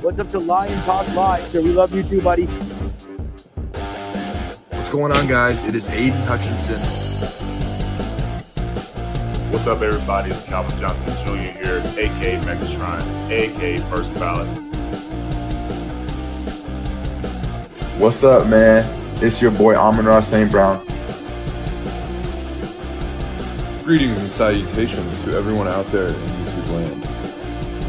What's up to Lion Talk Live? So we love you too, buddy. What's going on, guys? It is Aiden Hutchinson. What's up, everybody? It's Calvin Johnson Jr. here, a.k.a. Megatron, a.k.a. First Ballot. What's up, man? It's your boy Amon-Ra St. Brown. Greetings and salutations to everyone out there in YouTube land.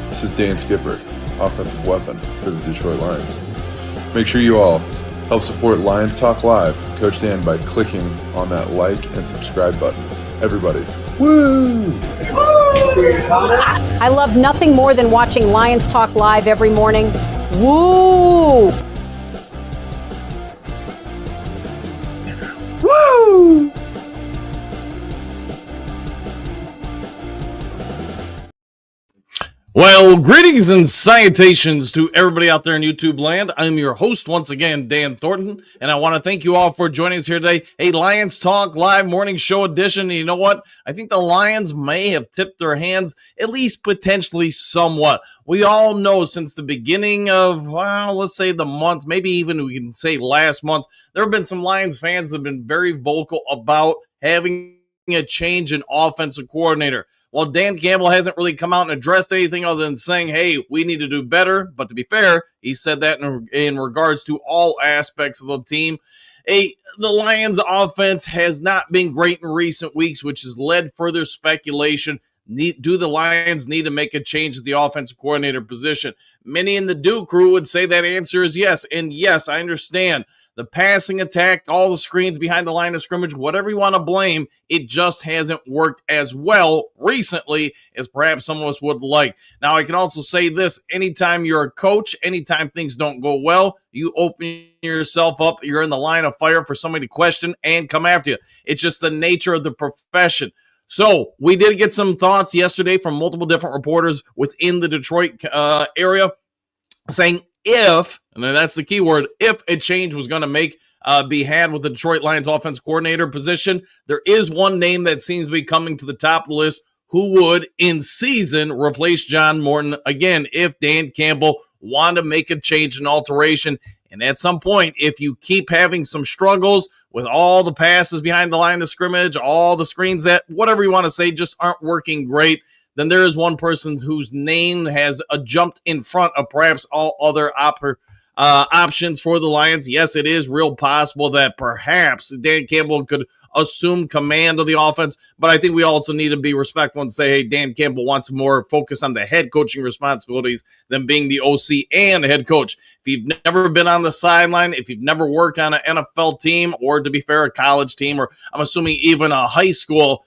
This is Dan Skipper, offensive weapon for the Detroit Lions. Make sure you all help support Lions Talk Live, Coach Dan, by clicking on that like and subscribe button. Everybody, woo! I love nothing more than watching Lions Talk Live every morning. Woo! Woo! Well, greetings and salutations to everybody out there in YouTube land. I'm your host once again, Dan Thornton, and I want to thank you all for joining us here today. A Lions Talk Live morning show edition. And you know what? I think the Lions may have tipped their hands, at least potentially somewhat. We all know since the beginning of, well, let's say the month, maybe even we can say last month, there have been some Lions fans that have been very vocal about having a change in offensive coordinator. Well, Dan Campbell hasn't really come out and addressed anything other than saying, hey, we need to do better. But to be fair, he said that in regards to all aspects of the team. The Lions offense has not been great in recent weeks, which has led further speculation. Do the Lions need to make a change at the offensive coordinator position? Many in the Duke crew would say that answer is yes. And yes, I understand. The passing attack, all the screens behind the line of scrimmage, whatever you want to blame, it just hasn't worked as well recently as perhaps some of us would like. Now, I can also say this. Anytime you're a coach, anytime things don't go well, you open yourself up. You're in the line of fire for somebody to question and come after you. It's just the nature of the profession. So we did get some thoughts yesterday from multiple different reporters within the Detroit area saying if, and that's the key word, if a change was going to be had with the Detroit Lions offense coordinator position, there is one name that seems to be coming to the top of the list who would in season replace John Morton again if Dan Campbell wanted to make a change and alteration. And at some point, if you keep having some struggles with all the passes behind the line of scrimmage, all the screens that, whatever you want to say, just aren't working great, then there is one person whose name has jumped in front of perhaps all other options for the Lions. Yes, it is real possible that perhaps Dan Campbell could assume command of the offense, but I think we also need to be respectful and say, hey, Dan Campbell wants more focus on the head coaching responsibilities than being the OC and the head coach. If you've never been on the sideline, if you've never worked on an NFL team, or to be fair, a college team, or I'm assuming even a high school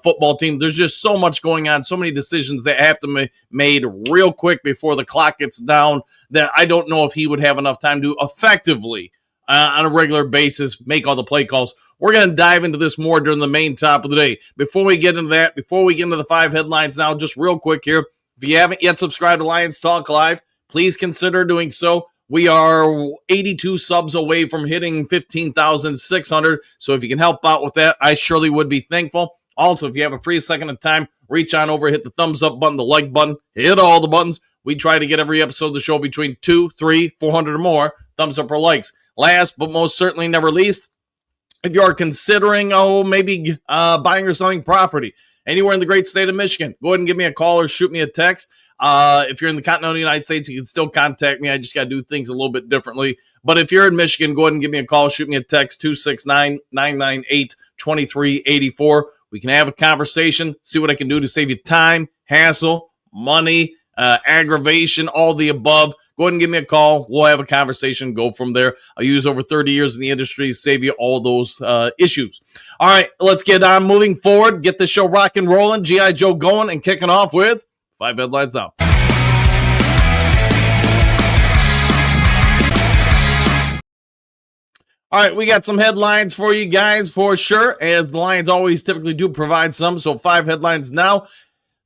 football team, there's just so much going on, so many decisions that have to be made real quick before the clock gets down that I don't know if he would have enough time to effectively on a regular basis make all the play calls. We're going to dive into this more during the main top of the day. Before we get into that, before we get into the 5 headlines now, just real quick here, if you haven't yet subscribed to Lions Talk Live, please consider doing so. We are 82 subs away from hitting 15,600, so if you can help out with that, I surely would be thankful. Also, if you have a free second of time, reach on over, hit the thumbs up button, the like button, hit all the buttons. We try to get every episode of the show between 200, 300, 400 or more thumbs up or likes. Last but most certainly never least, if you are considering, maybe buying or selling property anywhere in the great state of Michigan, go ahead and give me a call or shoot me a text. If you're in the continental United States, you can still contact me. I just got to do things a little bit differently. But if you're in Michigan, go ahead and give me a call, shoot me a text, 269-998-2384. We can have a conversation, see what I can do to save you time, hassle, money, aggravation, all the above. Go ahead and give me a call. We'll have a conversation, go from there. I use over 30 years in the industry to save you all those issues. All right, let's get on moving forward, get the show rock and rolling, G.I. Joe going and kicking off with 5 headlines now. All right, we got some headlines for you guys for sure, as the Lions always typically do provide some. So 5 headlines now.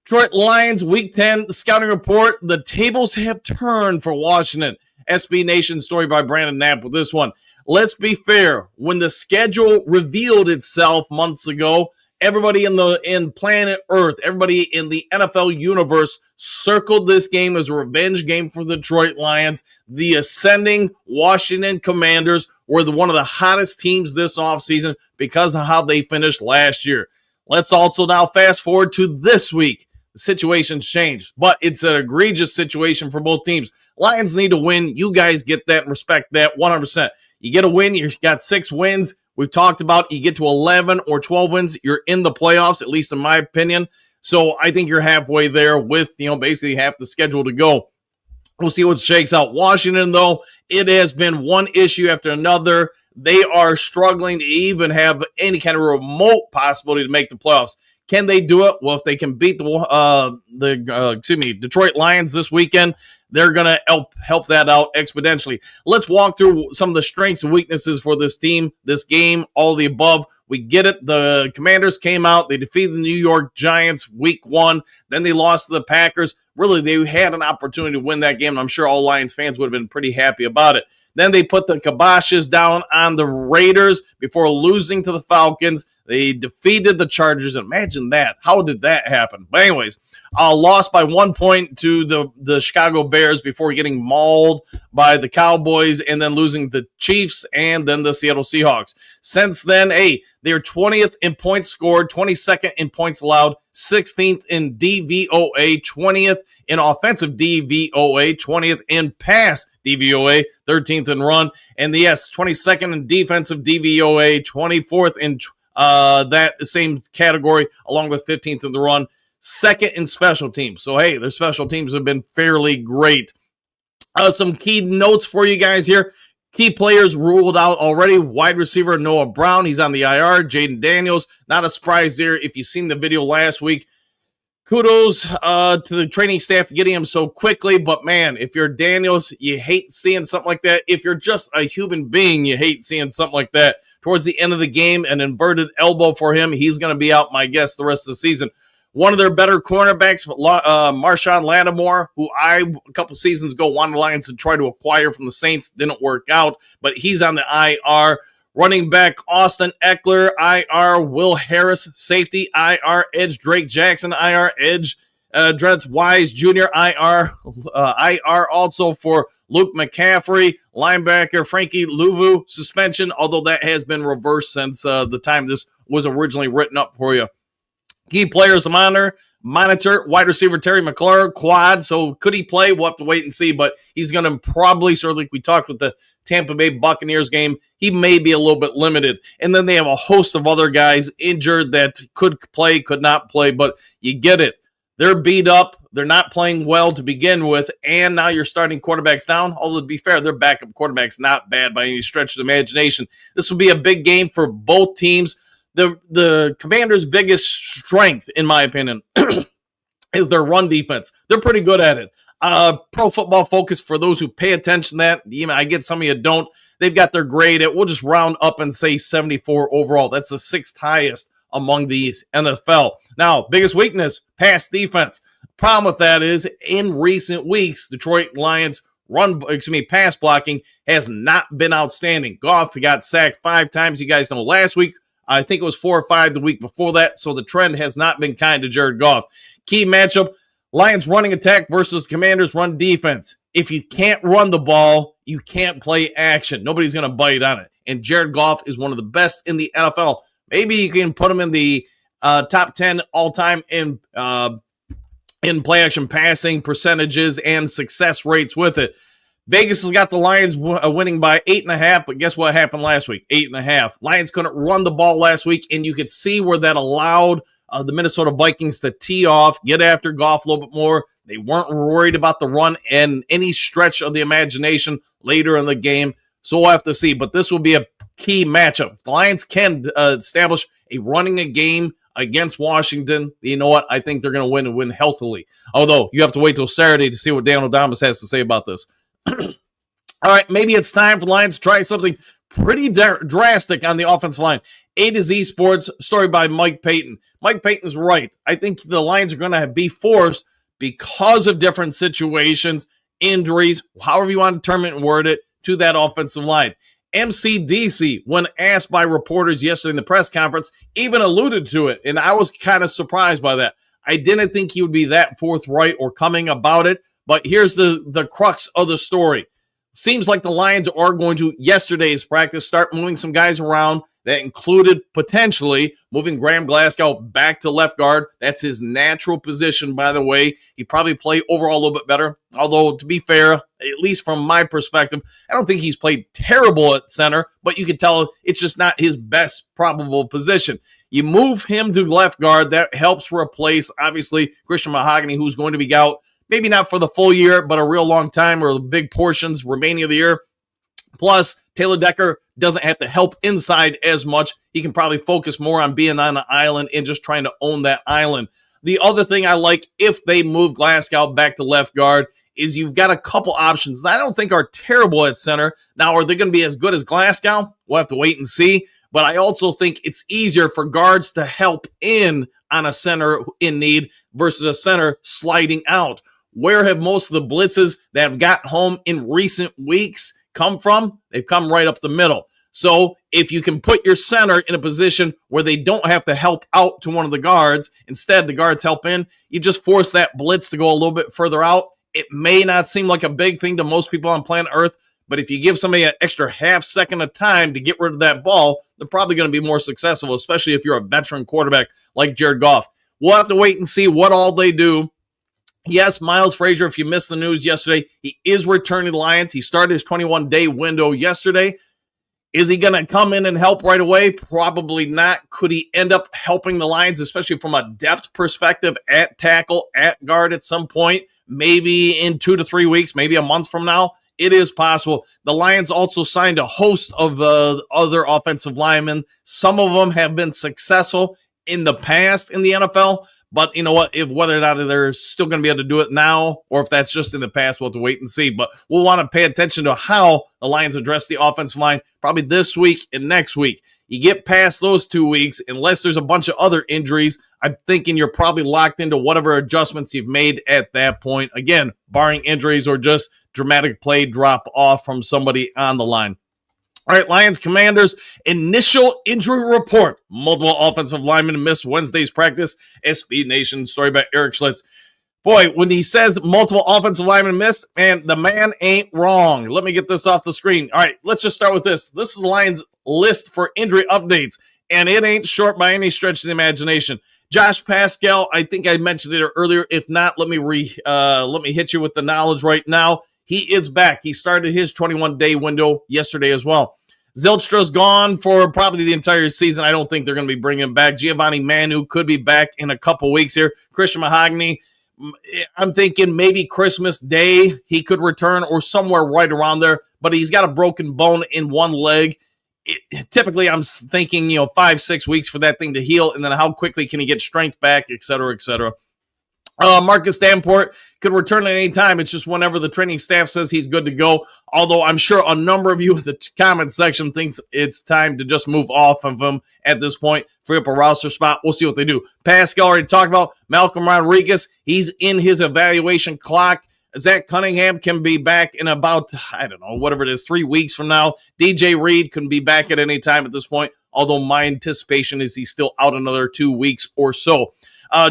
Detroit Lions Week 10 scouting report. The tables have turned for Washington. SB Nation story by Brandon Knapp with this one. Let's be fair. When the schedule revealed itself months ago, Everybody in planet Earth, everybody in the NFL universe circled this game as a revenge game for the Detroit Lions. The ascending Washington Commanders were one of the hottest teams this offseason because of how they finished last year. Let's also now fast forward to this week. The situation's changed, but it's an egregious situation for both teams. Lions need to win. You guys get that and respect that 100%. You get a win, you got 6 wins. We've talked about you get to 11 or 12 wins, you're in the playoffs, at least in my opinion. So I think you're halfway there with, basically half the schedule to go. We'll see what shakes out. Washington, though, it has been one issue after another. They are struggling to even have any kind of remote possibility to make the playoffs. Can they do it? Well, if they can beat the Detroit Lions this weekend, they're going to help that out exponentially. Let's walk through some of the strengths and weaknesses for this team, this game, all the above. We get it. The Commanders came out. They defeated the New York Giants week 1. Then they lost to the Packers. Really, they had an opportunity to win that game, and I'm sure all Lions fans would have been pretty happy about it. Then they put the kiboshes down on the Raiders before losing to the Falcons. They defeated the Chargers. Imagine that. How did that happen? But anyways, lost by 1 point to the Chicago Bears before getting mauled by the Cowboys and then losing the Chiefs and then the Seattle Seahawks. Since then, they're 20th in points scored, 22nd in points allowed, 16th in DVOA, 20th in offensive DVOA, 20th in pass DVOA, 13th in run, and 22nd in defensive DVOA, 24th in that same category, along with 15th in the run, 2nd in special teams. So, their special teams have been fairly great. Some key notes for you guys here. Key players ruled out already. Wide receiver Noah Brown, he's on the IR. Jaden Daniels, not a surprise there. If you've seen the video last week, kudos to the training staff to getting him so quickly. But, man, if you're Daniels, you hate seeing something like that. If you're just a human being, you hate seeing something like that. Towards the end of the game, an inverted elbow for him. He's going to be out, my guess, the rest of the season. One of their better cornerbacks, Marshawn Lattimore, who a couple seasons ago wanted the Lions to try to acquire from the Saints. Didn't work out, but he's on the IR. Running back Austin Eckler, IR. Will Harris, safety, IR. Edge Drake Jackson, IR. Edge Dreth Wise Jr., IR. IR also for Luke McCaffrey, linebacker Frankie Louvu, suspension, although that has been reversed since the time this was originally written up for you. Key players to monitor, wide receiver Terry McLaurin, quad, so could he play? We'll have to wait and see, but he's going to probably, sort of like we talked with the Tampa Bay Buccaneers game, he may be a little bit limited. And then they have a host of other guys injured that could play, could not play, but you get it. They're beat up. They're not playing well to begin with, and now you're starting quarterbacks down. Although, to be fair, their backup quarterback's not bad by any stretch of the imagination. This will be a big game for both teams. The Commanders' biggest strength, in my opinion, is their run defense. They're pretty good at it. Pro Football Focus, for those who pay attention to that, I get some of you don't. They've got their grade at, we'll just round up and say 74 overall. That's the 6th highest among the NFL. Now, biggest weakness, pass defense. Problem with that is, in recent weeks, Detroit Lions pass blocking has not been outstanding. Goff got sacked 5 times. You guys know last week, I think it was 4 or 5 the week before that, so the trend has not been kind to Jared Goff. Key matchup, Lions running attack versus Commanders run defense. If you can't run the ball, you can't play action. Nobody's going to bite on it. And Jared Goff is one of the best in the NFL. Maybe you can put him in the top 10 all-time in play-action passing percentages and success rates with it. Vegas has got the Lions winning by 8.5, but guess what happened last week? 8.5. Lions couldn't run the ball last week, and you could see where that allowed the Minnesota Vikings to tee off, get after Goff a little bit more. They weren't worried about the run and any stretch of the imagination later in the game, so we'll have to see. But this will be a key matchup. If the Lions can establish a running a game against Washington, you know what? I think they're going to win and win healthily. Although, you have to wait till Saturday to see what Dan O'Damas has to say about this. All right, maybe it's time for the Lions to try something pretty drastic on the offensive line. A to Z Sports, story by Mike Payton. Mike Payton's right. I think the Lions are going to be forced, because of different situations, injuries, however you want to term it and word it, to that offensive line. MCDC, when asked by reporters yesterday in the press conference, even alluded to it, and I was kind of surprised by that. I didn't think he would be that forthright or coming about it, but here's the crux of the story. Seems like the Lions are going to, yesterday's practice, start moving some guys around. That included potentially moving Graham Glasgow back to left guard. That's his natural position, by the way. He probably played overall a little bit better. Although, to be fair, at least from my perspective, I don't think he's played terrible at center, but you can tell it's just not his best probable position. You move him to left guard. That helps replace, obviously, Christian Mahogany, who's going to be out, maybe not for the full year, but a real long time or big portions remaining of the year. Plus, Taylor Decker doesn't have to help inside as much. He can probably focus more on being on the island and just trying to own that island. The other thing I like, if they move Glasgow back to left guard, is you've got a couple options that I don't think are terrible at center. Now, are they going to be as good as Glasgow? We'll have to wait and see. But I also think it's easier for guards to help in on a center in need versus a center sliding out. Where have most of the blitzes that have got home in recent weeks come from? They've come right up the middle. So if you can put your center in a position where they don't have to help out to one of the guards, instead the guards help in, you just force that blitz to go a little bit further out. It may not seem like a big thing to most people on planet Earth, but if you give somebody an extra half second of time to get rid of that ball, they're probably going to be more successful, especially if you're a veteran quarterback like Jared Goff. We'll have to wait and see what all they do. Yes, Miles Frazier, if you missed the news yesterday, he is returning to the Lions. He started his 21-day window yesterday. Is he going to come in and help right away? Probably not. Could he end up helping the Lions, especially from a depth perspective, at tackle, at guard at some point? Maybe in 2 to 3 weeks, maybe a month from now. It is possible. The Lions also signed a host of other offensive linemen. Some of them have been successful in the past in the NFL. But you know what? Whether or not they're still going to be able to do it now, or if that's just in the past, we'll have to wait and see. But we'll want to pay attention to how the Lions address the offensive line probably this week and next week. You get past those 2 weeks, unless there's a bunch of other injuries, I'm thinking you're probably locked into whatever adjustments you've made at that point. Again, barring injuries or just dramatic play drop off from somebody on the line. All right, Lions Commanders, initial injury report. Multiple offensive linemen missed Wednesday's practice. SB Nation story by Eric Schlitz. Boy, when he says multiple offensive linemen missed, man, the man ain't wrong. Let me get this off the screen. All right, let's just start with this. This is the Lions list for injury updates, and it ain't short by any stretch of the imagination. Josh Pascal, I think I mentioned it earlier. If not, let me hit you with the knowledge right now. He is back. He started his 21-day window yesterday as well. Zylstra's gone for probably the entire season. I don't think they're going to be bringing him back. Giovanni Manu could be back in a couple weeks here. Christian Mahogany, I'm thinking maybe Christmas Day he could return or somewhere right around there, but he's got a broken bone in one leg. Typically, I'm thinking, 5-6 weeks for that thing to heal, and then how quickly can he get strength back, et cetera, et cetera. Marcus Davenport could return at any time. It's just whenever the training staff says he's good to go. Although I'm sure a number of you in the comment section thinks it's time to just move off of him at this point, free up a roster spot. We'll see what they do. Pascal already talked about. Malcolm Rodriguez, he's in his evaluation clock. Zach Cunningham can be back in about, whatever it is, 3 weeks from now. DJ Reed can be back at any time at this point, although my anticipation is he's still out another 2 weeks or so.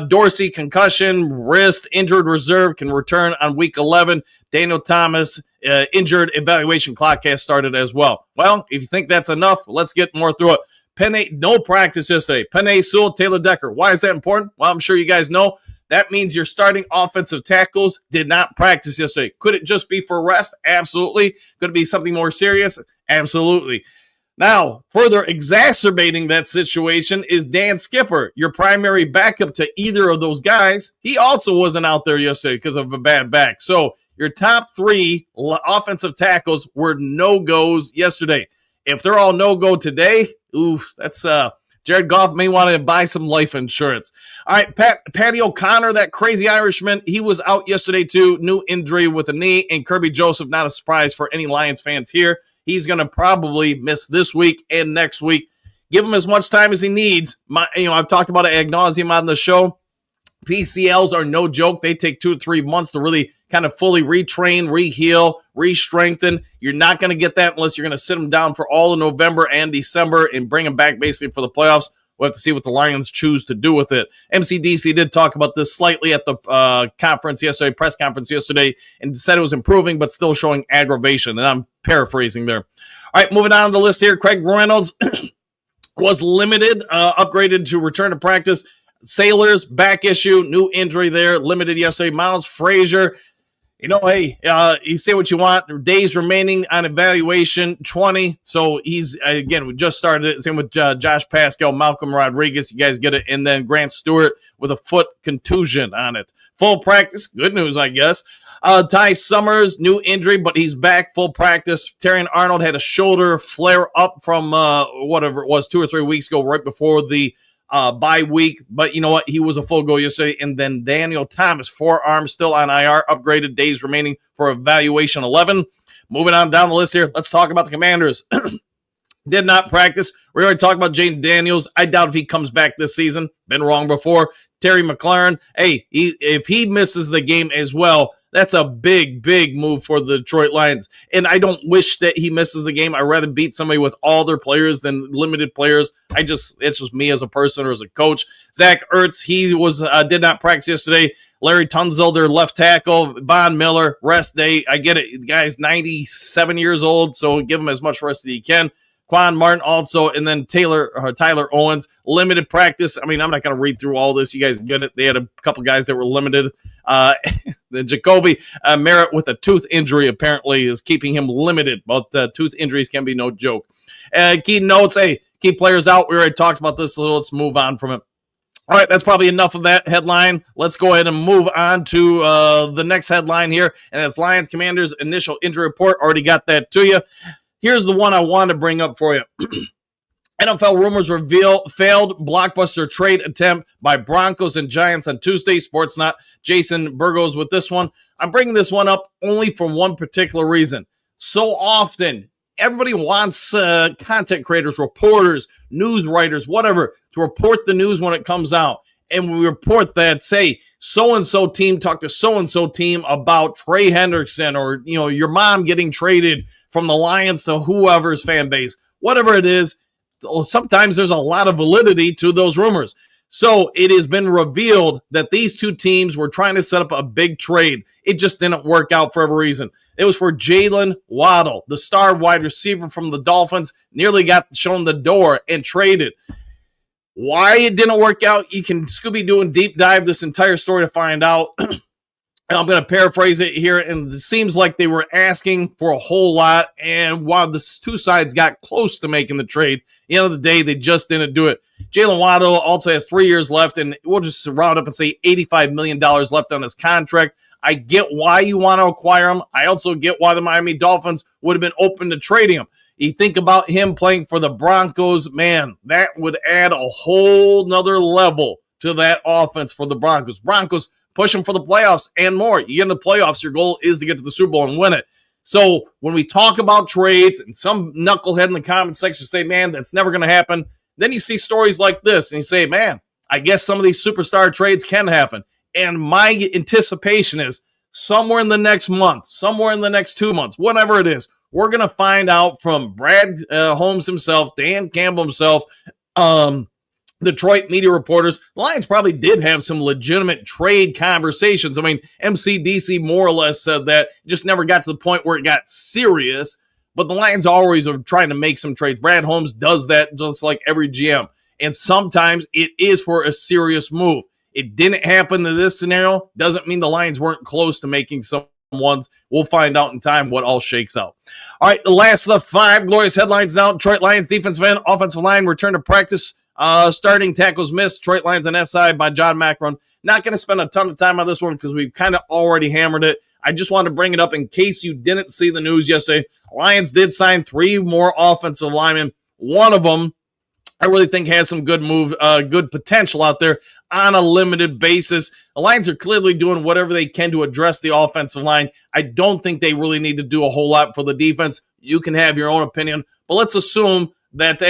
Dorsey, concussion, wrist, injured reserve, can return on week 11. Daniel Thomas, injured evaluation clock has started as well. Well, if you think that's enough, let's get more through it. Penei, no practice yesterday. Penei Sewell, Taylor Decker. Why is that important? Well, I'm sure you guys know. That means your starting offensive tackles did not practice yesterday. Could it just be for rest? Absolutely. Could it be something more serious? Absolutely. Now, further exacerbating that situation is Dan Skipper, your primary backup to either of those guys. He also wasn't out there yesterday because of a bad back. So your top 3 offensive tackles were no-goes yesterday. If they're all no-go today, that's Jared Goff may want to buy some life insurance. All right, Patty O'Connor, that crazy Irishman, he was out yesterday too. New injury with a knee. And Kirby Joseph, not a surprise for any Lions fans here. He's going to probably miss this week and next week. Give him as much time as he needs. I've talked about it ad nauseum on the show. PCLs are no joke. They take 2 to 3 months to really kind of fully retrain, reheal, re-strengthen. You're not going to get that unless you're going to sit them down for all of November and December and bring them back basically for the playoffs. We'll have to see what the Lions choose to do with it. MCDC did talk about this slightly at the press conference yesterday, and said it was improving, but still showing aggravation. And I'm paraphrasing there. All right, moving on the list here. Craig Reynolds was limited, upgraded to return to practice. Sailors, back issue, new injury there, limited yesterday. Miles Frazier, hey, you say what you want. Days remaining on evaluation, 20. So he's, again, we just started it. Same with Josh Pascal, Malcolm Rodriguez. You guys get it. And then Grant Stewart with a foot contusion on it. Full practice. Good news, I guess. Ty Summers, new injury, but he's back full practice. Terrion Arnold had a shoulder flare up from whatever it was 2 or 3 weeks ago, right before the bye week, but you know what? He was a full go yesterday. And then Daniel Thomas, forearm still on IR, upgraded, days remaining for evaluation 11. Moving on down the list here, let's talk about the Commanders. Did not practice. We already talked about Jaden Daniels. I doubt if he comes back this season. Been wrong before. Terry McLaurin, if he misses the game as well, that's a big, big move for the Detroit Lions. And I don't wish that he misses the game. I'd rather beat somebody with all their players than limited players. It's just me as a person or as a coach. Zach Ertz, he did not practice yesterday. Larry Tunzel, their left tackle. Von Miller, rest day. I get it. The guy's 97 years old, so give him as much rest as you can. Quan Martin also, and then Tyler Owens, limited practice. I mean, I'm not going to read through all this. You guys get it. They had a couple guys that were limited. Then Jacoby Merritt with a tooth injury apparently is keeping him limited, but tooth injuries can be no joke. Key notes, key players out. We already talked about this, so let's move on from it. All right, that's probably enough of that headline. Let's go ahead and move on to the next headline here, and it's Lions Commanders initial injury report. Already got that to you. Here's the one I want to bring up for you. NFL rumors reveal failed blockbuster trade attempt by Broncos and Giants on Tuesday. Sportsnet Jason Burgos with this one. I'm bringing this one up only for one particular reason. So often, everybody wants content creators, reporters, news writers, whatever, to report the news when it comes out. And we report that, say, so-and-so team talked to so-and-so team about Trey Hendrickson, or, your mom getting traded from the Lions to whoever's fan base. Whatever it is, sometimes there's a lot of validity to those rumors. So it has been revealed that these two teams were trying to set up a big trade. It just didn't work out for every reason. It was for Jalen Waddle, the star wide receiver from the Dolphins, nearly got shown the door and traded. Why it didn't work out, you can Scooby-Doo and deep dive this entire story to find out. I'm going to paraphrase it here, and it seems like they were asking for a whole lot, and while the two sides got close to making the trade, at the end of the day, they just didn't do it. Jalen Waddle also has 3 years left, and we'll just round up and say $85 million left on his contract. I get why you want to acquire him. I also get why the Miami Dolphins would have been open to trading him. You think about him playing for the Broncos, man, that would add a whole nother level to that offense for the Broncos. Broncos pushing for the playoffs and more. You get in the playoffs, your goal is to get to the Super Bowl and win it. So when we talk about trades, and some knucklehead in the comment section say, man, that's never going to happen, then you see stories like this, and you say, man, I guess some of these superstar trades can happen. And my anticipation is somewhere in the next month, somewhere in the next 2 months, whatever it is, we're going to find out from Brad Holmes himself, Dan Campbell himself, Detroit media reporters. The Lions probably did have some legitimate trade conversations. I mean, MCDC more or less said that, just never got to the point where it got serious. But the Lions always are trying to make some trades. Brad Holmes does that just like every GM. And sometimes it is for a serious move. It didn't happen in this scenario. Doesn't mean the Lions weren't close to making some ones. We'll find out in time what all shakes out. All right, the last of the 5 glorious headlines now. Detroit Lions defensive end, offensive line return to practice. Starting tackles missed. Detroit Lions and SI by John Macron. Not going to spend a ton of time on this one because we've kind of already hammered it. I just wanted to bring it up in case you didn't see the news yesterday. Lions did sign 3 more offensive linemen. One of them, I really think, has some good potential out there on a limited basis. The Lions are clearly doing whatever they can to address the offensive line. I don't think they really need to do a whole lot for the defense. You can have your own opinion, but let's assume that,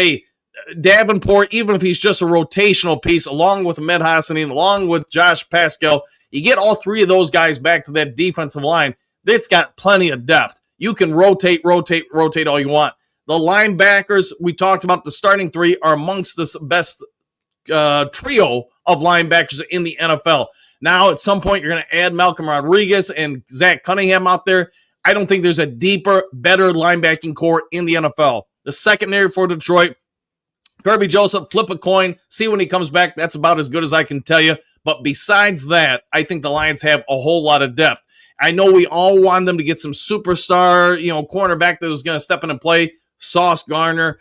Davenport, even if he's just a rotational piece, along with Ahmed Hassanin, along with Josh Pascal, you get all three of those guys back to that defensive line. It's got plenty of depth. You can rotate all you want. The linebackers, we talked about the starting three, are amongst the best trio of linebackers in the NFL. Now, at some point, you're going to add Malcolm Rodriguez and Zach Cunningham out there. I don't think there's a deeper, better linebacking core in the NFL. The secondary for Detroit, Kirby Joseph, flip a coin, see when he comes back. That's about as good as I can tell you. But besides that, I think the Lions have a whole lot of depth. I know we all want them to get some superstar, cornerback that was going to step in and play, Sauce Gardner.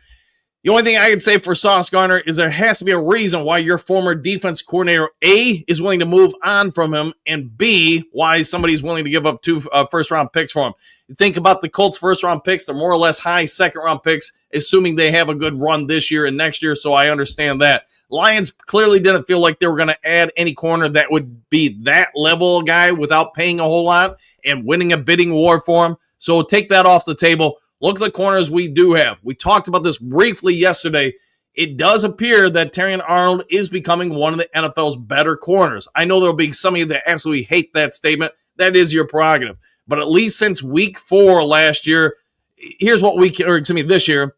The only thing I can say for Sauce Gardner is there has to be a reason why your former defense coordinator, A, is willing to move on from him, and B, why somebody's willing to give up 2 first-round picks for him. You think about the Colts' first-round picks, they're more or less high second-round picks, assuming they have a good run this year and next year, so I understand that. Lions clearly didn't feel like they were going to add any corner that would be that level guy without paying a whole lot and winning a bidding war for him. So take that off the table. Look at the corners we do have. We talked about this briefly yesterday. It does appear that Terrion Arnold is becoming one of the NFL's better corners. I know there'll be some of you that absolutely hate that statement. That is your prerogative. But at least since week 4 last year, this year,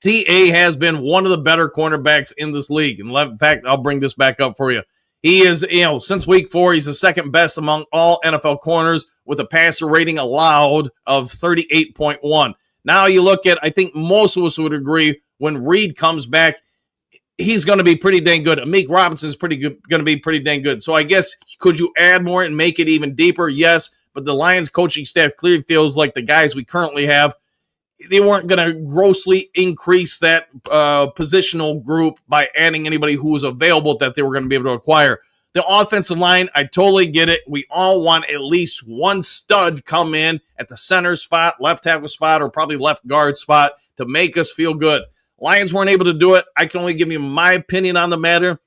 T.A. has been one of the better cornerbacks in this league. In fact, I'll bring this back up for you. He is, since week 4, he's the second best among all NFL corners with a passer rating allowed of 38.1. Now you look at, I think most of us would agree, when Reed comes back, he's going to be pretty dang good. Amik Robinson is going to be pretty dang good. So I guess, could you add more and make it even deeper? Yes, but the Lions coaching staff clearly feels like the guys we currently have, they weren't going to grossly increase that positional group by adding anybody who was available that they were going to be able to acquire. The offensive line, I totally get it. We all want at least one stud come in at the center spot, left tackle spot, or probably left guard spot to make us feel good. Lions weren't able to do it. I can only give you my opinion on the matter.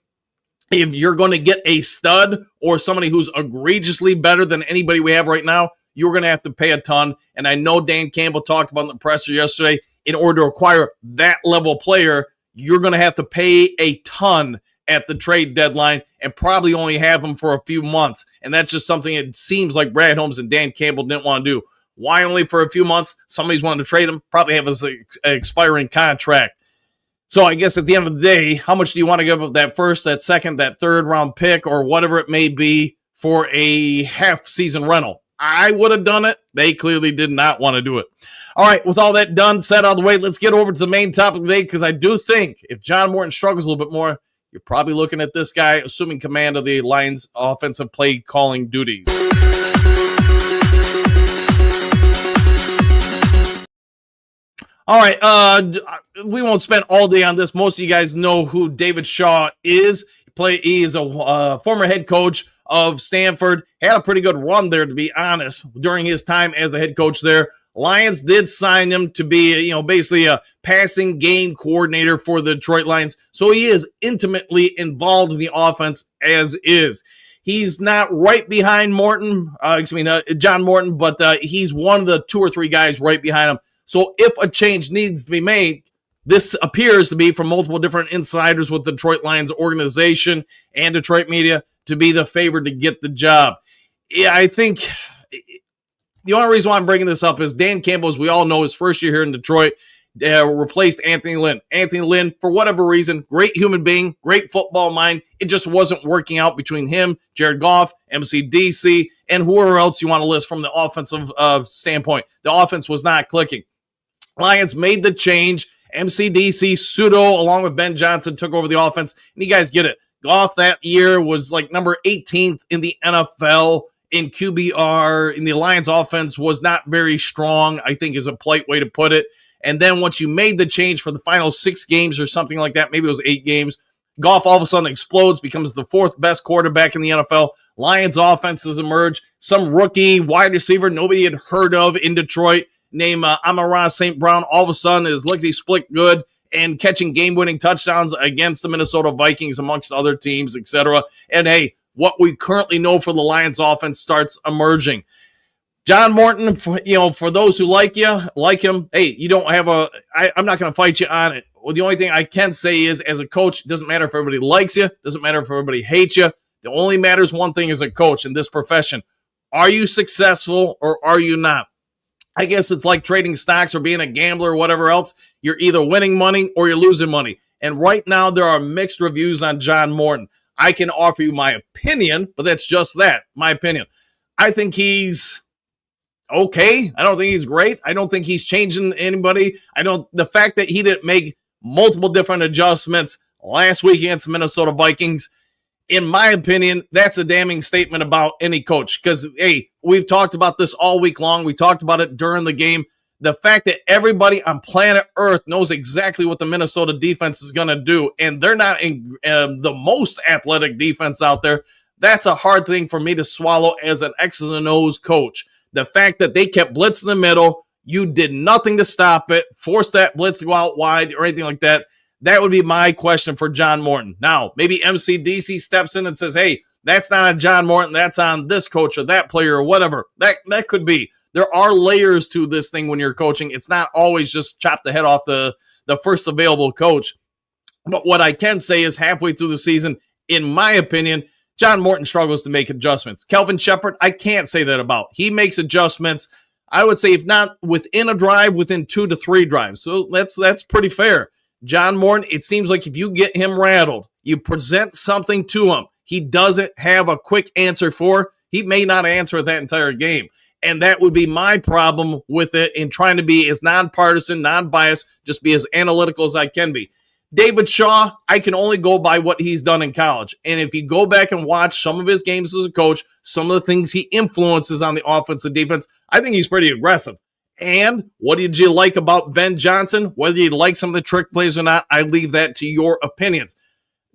If you're going to get a stud or somebody who's egregiously better than anybody we have right now, you're going to have to pay a ton. And I know Dan Campbell talked about in the presser yesterday, in order to acquire that level player, you're going to have to pay a ton at the trade deadline and probably only have him for a few months. And that's just something it seems like Brad Holmes and Dan Campbell didn't want to do. Why only for a few months? Somebody's wanting to trade him, probably have an expiring contract. So I guess at the end of the day, how much do you want to give up that first, that second, that third round pick, or whatever it may be for a half season rental? I would have done it. They clearly did not want to do it. All right, with all that done, set out of the way, let's get over to the main topic today, because I do think if John Morton struggles a little bit more, you're probably looking at this guy assuming command of the Lions' offensive play calling duties. All right, we won't spend all day on this. Most of you guys know who David Shaw is. He is a former head coach of Stanford. Had a pretty good run there, to be honest, during his time as the head coach there. Lions did sign him to be, basically a passing game coordinator for the Detroit Lions. So he is intimately involved in the offense as is. He's not right behind John Morton, but he's one of the 2 or 3 guys right behind him. So if a change needs to be made, this appears to be from multiple different insiders with the Detroit Lions organization and Detroit media to be the favorite to get the job. Yeah, I think the only reason why I'm bringing this up is Dan Campbell, as we all know, his first year here in Detroit, replaced Anthony Lynn. Anthony Lynn, for whatever reason, great human being, great football mind. It just wasn't working out between him, Jared Goff, MCDC, and whoever else you want to list from the offensive standpoint. The offense was not clicking. Lions made the change. MCDC, Pseudo, along with Ben Johnson, took over the offense. And you guys get it. Goff that year was like number 18th in the NFL in QBR. And the Lions offense was not very strong, I think is a polite way to put it. And then once you made the change for the final 6 games or something like that, maybe it was 8 games, Goff all of a sudden explodes, becomes the 4th best quarterback in the NFL. Lions offenses emerge. Some rookie wide receiver nobody had heard of in Detroit named Amon-Ra St. Brown all of a sudden is lickety-split good and catching game-winning touchdowns against the Minnesota Vikings, amongst other teams, etc. And, hey, what we currently know for the Lions offense starts emerging. John Morton, for those who like him, hey, you don't have I'm not going to fight you on it. Well, the only thing I can say is, as a coach, it doesn't matter if everybody likes you, doesn't matter if everybody hates you. It only matters one thing as a coach in this profession. Are you successful or are you not? I guess it's like trading stocks or being a gambler or whatever else. You're either winning money or you're losing money. And right now, there are mixed reviews on John Morton. I can offer you my opinion, but that's just that, my opinion. I think he's okay. I don't think he's great. I don't think he's changing anybody. The fact that he didn't make multiple different adjustments last week against the Minnesota Vikings, in my opinion, that's a damning statement about any coach. Because, hey, we've talked about this all week long. We talked about it during the game. The fact that everybody on planet Earth knows exactly what the Minnesota defense is going to do, and they're not in the most athletic defense out there, that's a hard thing for me to swallow as an X's and O's coach. The fact that they kept blitz in the middle, you did nothing to stop it, force that blitz to go out wide or anything like that. That would be my question for John Morton. Now, maybe MCDC steps in and says, hey, that's not on John Morton, that's on this coach or that player or whatever. That could be. There are layers to this thing when you're coaching. It's not always just chop the head off the first available coach. But what I can say is halfway through the season, in my opinion, John Morton struggles to make adjustments. Kelvin Shepard, I can't say that about. He makes adjustments, I would say, if not within a drive, within 2 to 3 drives. So that's pretty fair. John Morton, it seems like if you get him rattled, you present something to him he doesn't have a quick answer for, he may not answer that entire game. And that would be my problem with it in trying to be as nonpartisan, non-biased, just be as analytical as I can be. David Shaw, I can only go by what he's done in college. And if you go back and watch some of his games as a coach, some of the things he influences on the offense and defense, I think he's pretty aggressive. And what did you like about Ben Johnson? Whether you like some of the trick plays or not, I leave that to your opinions.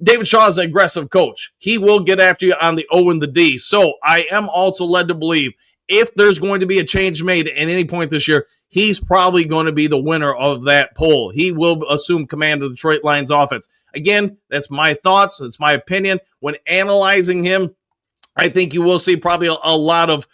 David Shaw is an aggressive coach. He will get after you on the O and the D. So I am also led to believe if there's going to be a change made at any point this year, he's probably going to be the winner of that poll. He will assume command of the Detroit Lions offense. Again, that's my thoughts. That's my opinion. When analyzing him, I think you will see probably a lot of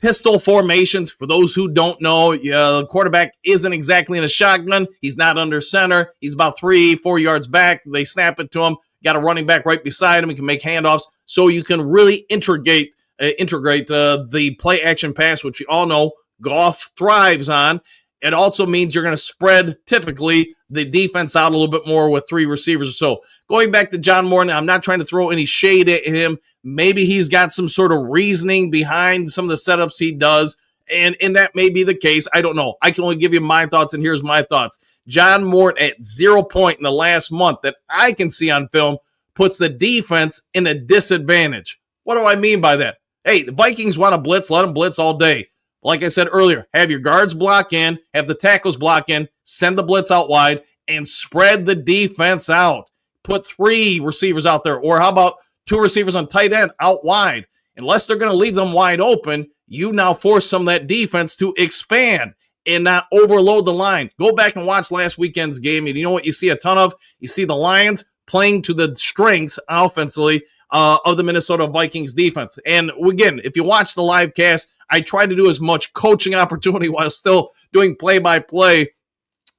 pistol formations. For those who don't know, the quarterback isn't exactly in a shotgun. He's not under center. He's about 3-4 yards back. They snap it to him. Got a running back right beside him. He can make handoffs. So you can really integrate the play action pass, which you all know Goff thrives on. It also means you're going to spread typically the defense out a little bit more with 3 receivers or so. Going back to John Morton, I'm not trying to throw any shade at him. Maybe he's got some sort of reasoning behind some of the setups he does, and that may be the case. I don't know. I can only give you my thoughts, and here's my thoughts. John Morton at 0 point in the last month that I can see on film puts the defense in a disadvantage. What do I mean by that? Hey, the Vikings want to blitz. Let them blitz all day. Like I said earlier, have your guards block in, have the tackles block in, send the blitz out wide, and spread the defense out. Put 3 receivers out there, or how about 2 receivers on tight end out wide? Unless they're going to leave them wide open, you now force some of that defense to expand and not overload the line. Go back and watch last weekend's game, and you know what you see a ton of? You see the Lions playing to the strengths offensively of the Minnesota Vikings defense. And again, if you watch the live cast, I try to do as much coaching opportunity while still doing play-by-play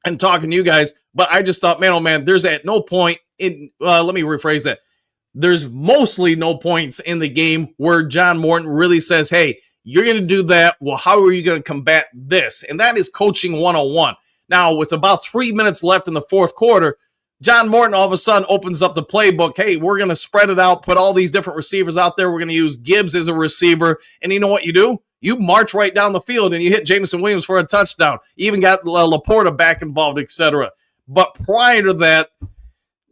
and talking to you guys. But I just thought, man, oh man, there's at no point in, let me rephrase that. There's mostly no points in the game where John Morton really says, hey, you're going to do that. Well, how are you going to combat this? And that is coaching 101. Now, with about 3 minutes left in the fourth quarter, John Morton all of a sudden opens up the playbook. Hey, we're going to spread it out, put all these different receivers out there. We're going to use Gibbs as a receiver. And you know what you do? You march right down the field and you hit Jameson Williams for a touchdown. You even got Laporta back involved, etc. But prior to that,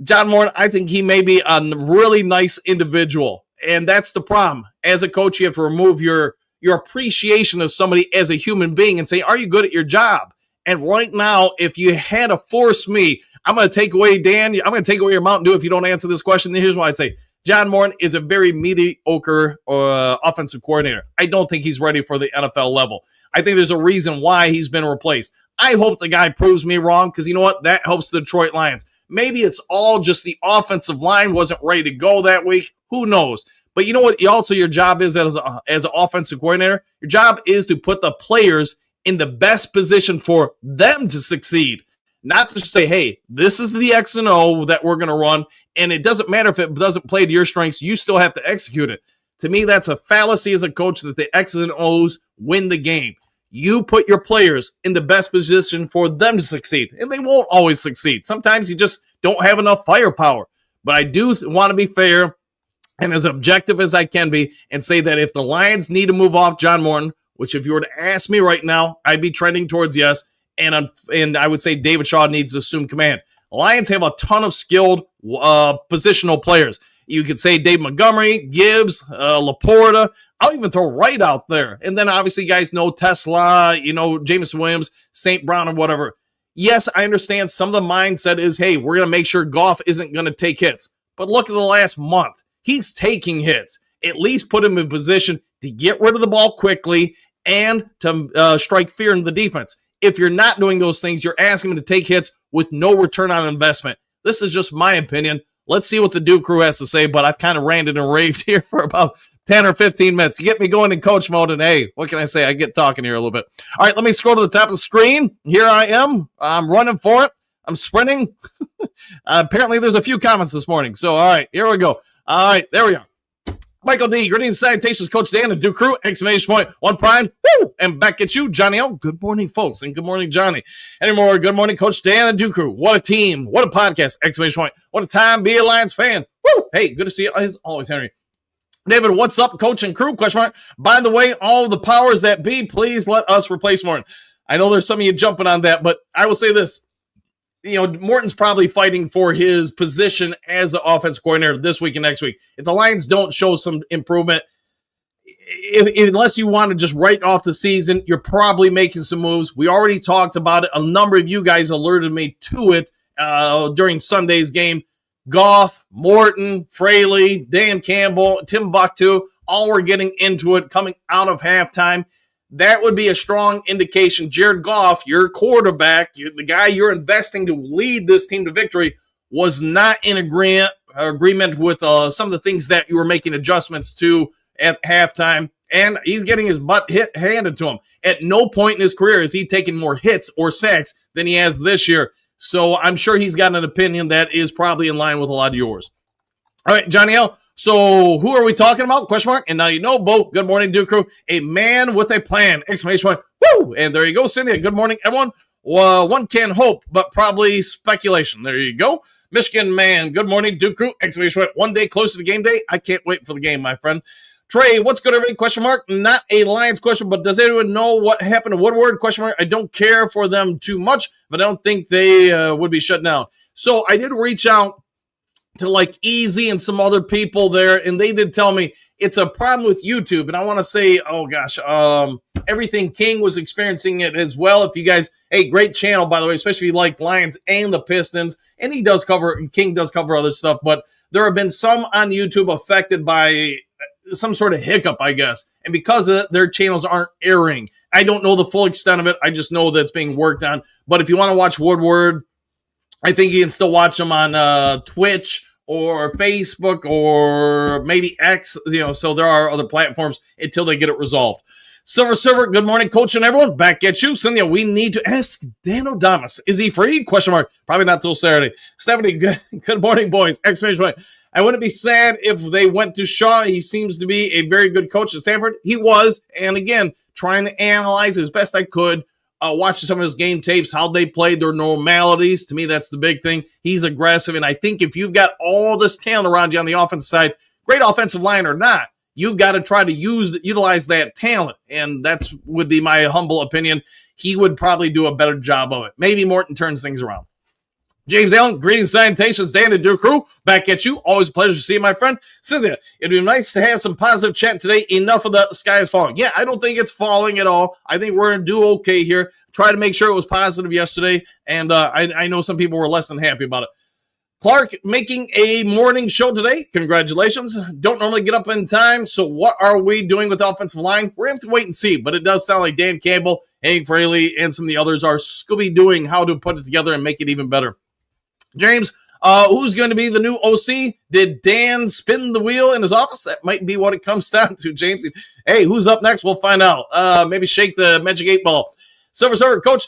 John Morton, I think he may be a really nice individual. And that's the problem. As a coach, you have to remove your appreciation of somebody as a human being and say, are you good at your job? And right now, if you had to force me, I'm going to take away, Dan, I'm going to take away your Mountain Dew if you don't answer this question. Here's what I'd say. John Morton is a very mediocre offensive coordinator. I don't think he's ready for the NFL level. I think there's a reason why he's been replaced. I hope the guy proves me wrong because you know what? That helps the Detroit Lions. Maybe it's all just the offensive line wasn't ready to go that week. Who knows? But you know what? Also, your job is as an offensive coordinator, your job is to put the players in the best position for them to succeed. not to say, hey, this is the X and O that we're going to run, and it doesn't matter if it doesn't play to your strengths, you still have to execute it. To me, that's a fallacy as a coach that the X's and O's win the game. You put your players in the best position for them to succeed, and they won't always succeed. Sometimes you just don't have enough firepower. But I do want to be fair and as objective as I can be and say that if the Lions need to move off John Morton, which if you were to ask me right now, I'd be trending towards yes, and I would say David Shaw needs to assume command. Lions have a ton of skilled positional players. You could say Dave Montgomery, Gibbs, Laporta. I'll even throw Wright out there. And then obviously guys know Tesla, Jameson Williams, St. Brown, or whatever. Yes, I understand some of the mindset is, hey, we're going to make sure Goff isn't going to take hits. But look at the last month. He's taking hits. At least put him in position to get rid of the ball quickly and to strike fear in the defense. If you're not doing those things, you're asking him to take hits with no return on investment. This is just my opinion. Let's see what the Duke crew has to say, but I've kind of ranted and raved here for about 10 or 15 minutes. You get me going in coach mode, and hey, what can I say? I get talking here a little bit. All right, let me scroll to the top of the screen. Here I am. I'm running for it. I'm sprinting. Apparently, there's a few comments this morning. So, all right, here we go. All right, there we are. Michael D, greetings, salutations, Coach Dan, and Duke crew, exclamation point, one prime, woo, and back at you, Johnny L. Good morning, folks, and good morning, Johnny. Anymore, good morning, Coach Dan and Duke crew. What a team, what a podcast, exclamation point, what a time, be a Lions fan. Woo, hey, good to see you, as always, Henry. David, what's up, coach and crew, question mark. By the way, all the powers that be, please let us replace Morton. I know there's some of you jumping on that, but I will say this. Morton's probably fighting for his position as the offense coordinator this week and next week. If the Lions don't show some improvement, unless you want to just write off the season, you're probably making some moves. We already talked about it. A number of you guys alerted me to it during Sunday's game. Goff, Morton, Fraley, Dan Campbell, Timbuktu, all were getting into it coming out of halftime. That would be a strong indication. Jared Goff, your quarterback, the guy you're investing to lead this team to victory, was not in agreement with some of the things that you were making adjustments to at halftime, and he's getting his butt handed to him. At no point in his career is he taking more hits or sacks than he has this year. So I'm sure he's got an opinion that is probably in line with a lot of yours. All right, Johnny L. So who are we talking about? Question mark. And now you know, Bo. Good morning, Duke crew. A man with a plan. Exclamation point. Woo! And there you go, Cynthia. Good morning, everyone. Well, one can hope, but probably speculation. There you go. Michigan man. Good morning, Duke crew. Exclamation point. One day closer to game day. I can't wait for the game, my friend. Trey, what's good, everybody? Question mark. Not a Lions question, but does anyone know what happened to Woodward? Question mark. I don't care for them too much, but I don't think they would be shut down. So I did reach out to like Easy and some other people there, and they did tell me it's a problem with YouTube. And I want to say, oh gosh, Everything King was experiencing it as well. If you guys, hey, great channel, by the way, especially if you like Lions and the Pistons, and King does cover other stuff, but there have been some on YouTube affected by some sort of hiccup, I guess. And because of that, their channels aren't airing. I don't know the full extent of it. I just know that it's being worked on. But if you want to watch Woodward, I think you can still watch them on Twitch or Facebook or maybe X, so there are other platforms until they get it resolved. Silver Server, good morning, coach and everyone. Back at you. Cynthia, we need to ask Dan O'Damas. Is he free? Question mark. Probably not till Saturday. Stephanie, good morning, boys. Exclamation point. I wouldn't be sad if they went to Shaw. He seems to be a very good coach at Stanford. He was, and again, trying to analyze as best I could, watching some of his game tapes, how they played, their normalities. To me, that's the big thing. He's aggressive, and I think if you've got all this talent around you on the offensive side, great offensive line or not, you've got to try to utilize that talent, and that's would be my humble opinion. He would probably do a better job of it. Maybe Morton turns things around. James Allen, greetings, salutations, Dan and Duke crew. Back at you. Always a pleasure to see you, my friend. Cynthia, it'd be nice to have some positive chat today. Enough of the sky is falling. Yeah, I don't think it's falling at all. I think we're going to do okay here. Try to make sure it was positive yesterday, and I know some people were less than happy about it. Clark making a morning show today. Congratulations. Don't normally get up in time, so what are we doing with the offensive line? We're going to have to wait and see, but it does sound like Dan Campbell, Hank Fraley, and some of the others are Scooby-Dooing how to put it together and make it even better. James, who's going to be the new OC? Did Dan spin the wheel in his office? That might be what it comes down to, James. Hey, who's up next? We'll find out. Maybe shake the magic 8 ball. Silver Server, Coach,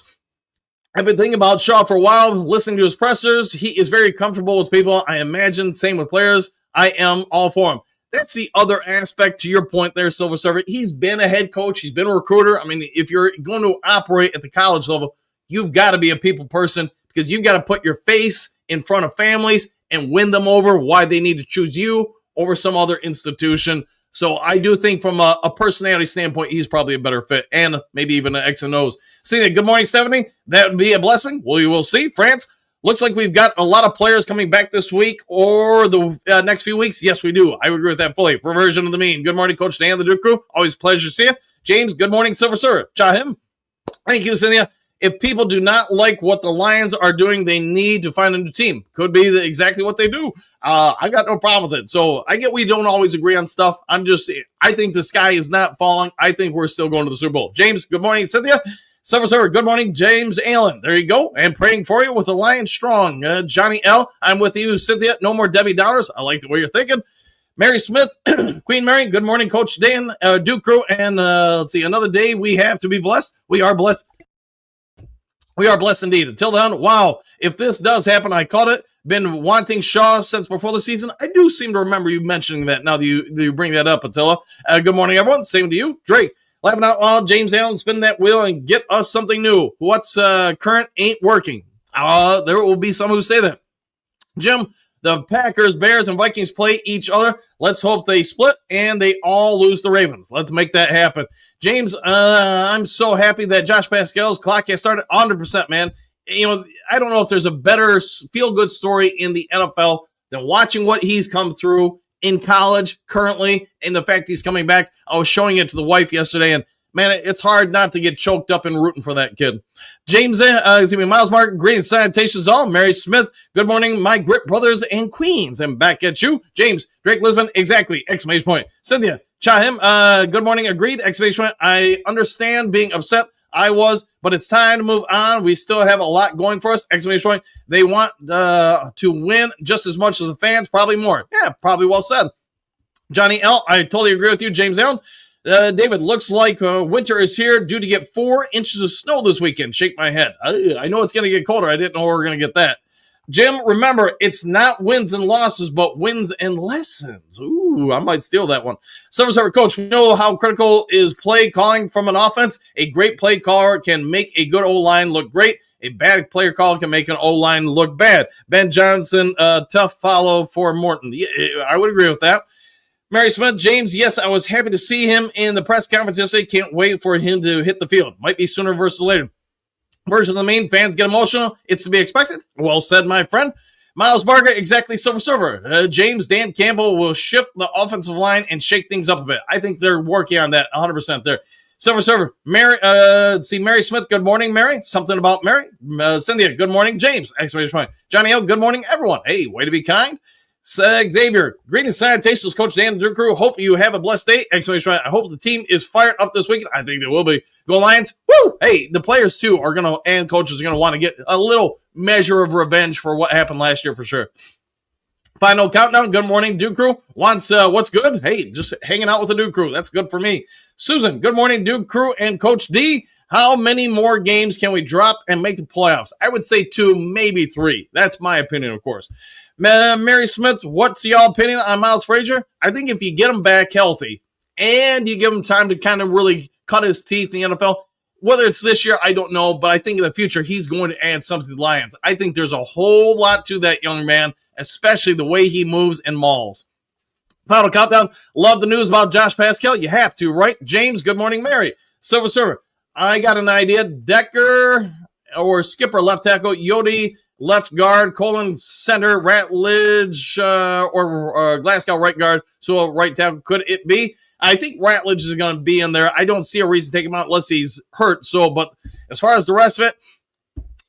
I've been thinking about Shaw for a while, listening to his pressers. He is very comfortable with people. I imagine same with players. I am all for him. That's the other aspect to your point there, Silver Surfer. He's been a head coach. He's been a recruiter. I mean, if you're going to operate at the college level, you've got to be a people person because you've got to put your face in front of families and win them over why they need to choose you over some other institution. So I do think from a personality standpoint, he's probably a better fit and maybe even an X and O's. See, good morning, Stephanie. That would be a blessing. Well, you will see. France, looks like we've got a lot of players coming back this week or the next few weeks. Yes, we do. I would agree with that fully. Perversion of the mean. Good morning, Coach Dan, the Duke Crew. Always a pleasure to see you. James, good morning, Silver Sir. Chahim. Thank you, Cynthia. If people do not like what the Lions are doing, they need to find a new team. Could be exactly what they do. I got no problem with it. So I get we don't always agree on stuff. I think the sky is not falling. I think we're still going to the Super Bowl. James, good morning, Cynthia. Silver Server, good morning, James Allen. There you go. And praying for you with the Lions strong. Johnny L., I'm with you, Cynthia. No more Debbie Downers. I like the way you're thinking. Mary Smith, Queen Mary, good morning, Coach Dan, Duke Crew. And let's see, another day we have to be blessed. We are blessed. We are blessed indeed. Until then, wow, if this does happen, I caught it. Been wanting Shaw since before the season. I do seem to remember you mentioning that now that you bring that up, Attila. Good morning, everyone. Same to you. Drake, laughing out loud. James Allen, spin that wheel and get us something new. What's current ain't working. There will be some who say that. Jim, the Packers, Bears, and Vikings play each other. Let's hope they split and they all lose the Ravens. Let's make that happen. James, I'm so happy that Josh Pascal's clock has started 100%, man. You know, I don't know if there's a better feel-good story in the NFL than watching what he's come through in college currently and the fact he's coming back. I was showing it to the wife yesterday, and man, it's hard not to get choked up and rooting for that kid. James, Miles Mark, greetings, salutations all. Mary Smith, good morning, my grit brothers and queens. And back at you. James, Drake Lisbon, exactly, exclamation point. Cynthia, Chahim, good morning, agreed, exclamation point. I understand being upset. I was, but it's time to move on. We still have a lot going for us, exclamation point. They want to win just as much as the fans, probably more. Yeah, probably well said. Johnny L., I totally agree with you, James Allen. David, looks like winter is here due to get 4 inches of snow this weekend. Shake my head. I know it's going to get colder. I didn't know we were going to get that. Jim, remember, it's not wins and losses, but wins and lessons. Ooh, I might steal that one. Silver Coach, we know how critical is play calling from an offense. A great play caller can make a good O-line look great. A bad player call can make an O-line look bad. Ben Johnson, tough follow for Morton. Yeah, I would agree with that. Mary Smith, James, yes, I was happy to see him in the press conference yesterday. Can't wait for him to hit the field. Might be sooner versus later. Version of the main, fans get emotional. It's to be expected. Well said, my friend. Miles Barger, exactly, Silver Server. James, Dan Campbell will shift the offensive line and shake things up a bit. I think they're working on that 100% there. Silver Server, Mary, Mary Smith, good morning, Mary. Something about Mary. Cynthia, good morning, James. Exclamation point. Johnny L, good morning, everyone. Hey, way to be kind. Xavier, greetings, salutations, Coach Dan and Drew Crew. Hope you have a blessed day. Exclamation point. I hope the team is fired up this weekend. I think they will be. Go Lions. Woo! Hey, the players too are going to, and coaches are going to want to get a little measure of revenge for what happened last year for sure. Final countdown. Good morning, Duke Crew. What's good? Hey, just hanging out with the Duke Crew. That's good for me. Susan, good morning, Duke Crew and Coach D. How many more games can we drop and make the playoffs? I would say 2, maybe 3. That's my opinion, of course. Mary Smith, what's y'all opinion on Miles Frazier? I think if you get him back healthy and you give him time to kind of really cut his teeth in the NFL, whether it's this year, I don't know, but I think in the future he's going to add something to the Lions. I think there's a whole lot to that young man, especially the way he moves and mauls. Final countdown. Love the news about Josh Pascal. You have to, right? James, good morning, Mary. Silver Server, I got an idea. Decker or Skipper left tackle, Yodi left guard, Colin center, Ratledge or Glasgow right guard, so right tackle. Could it be? I think Ratledge is going to be in there. I don't see a reason to take him out unless he's hurt. So, but as far as the rest of it,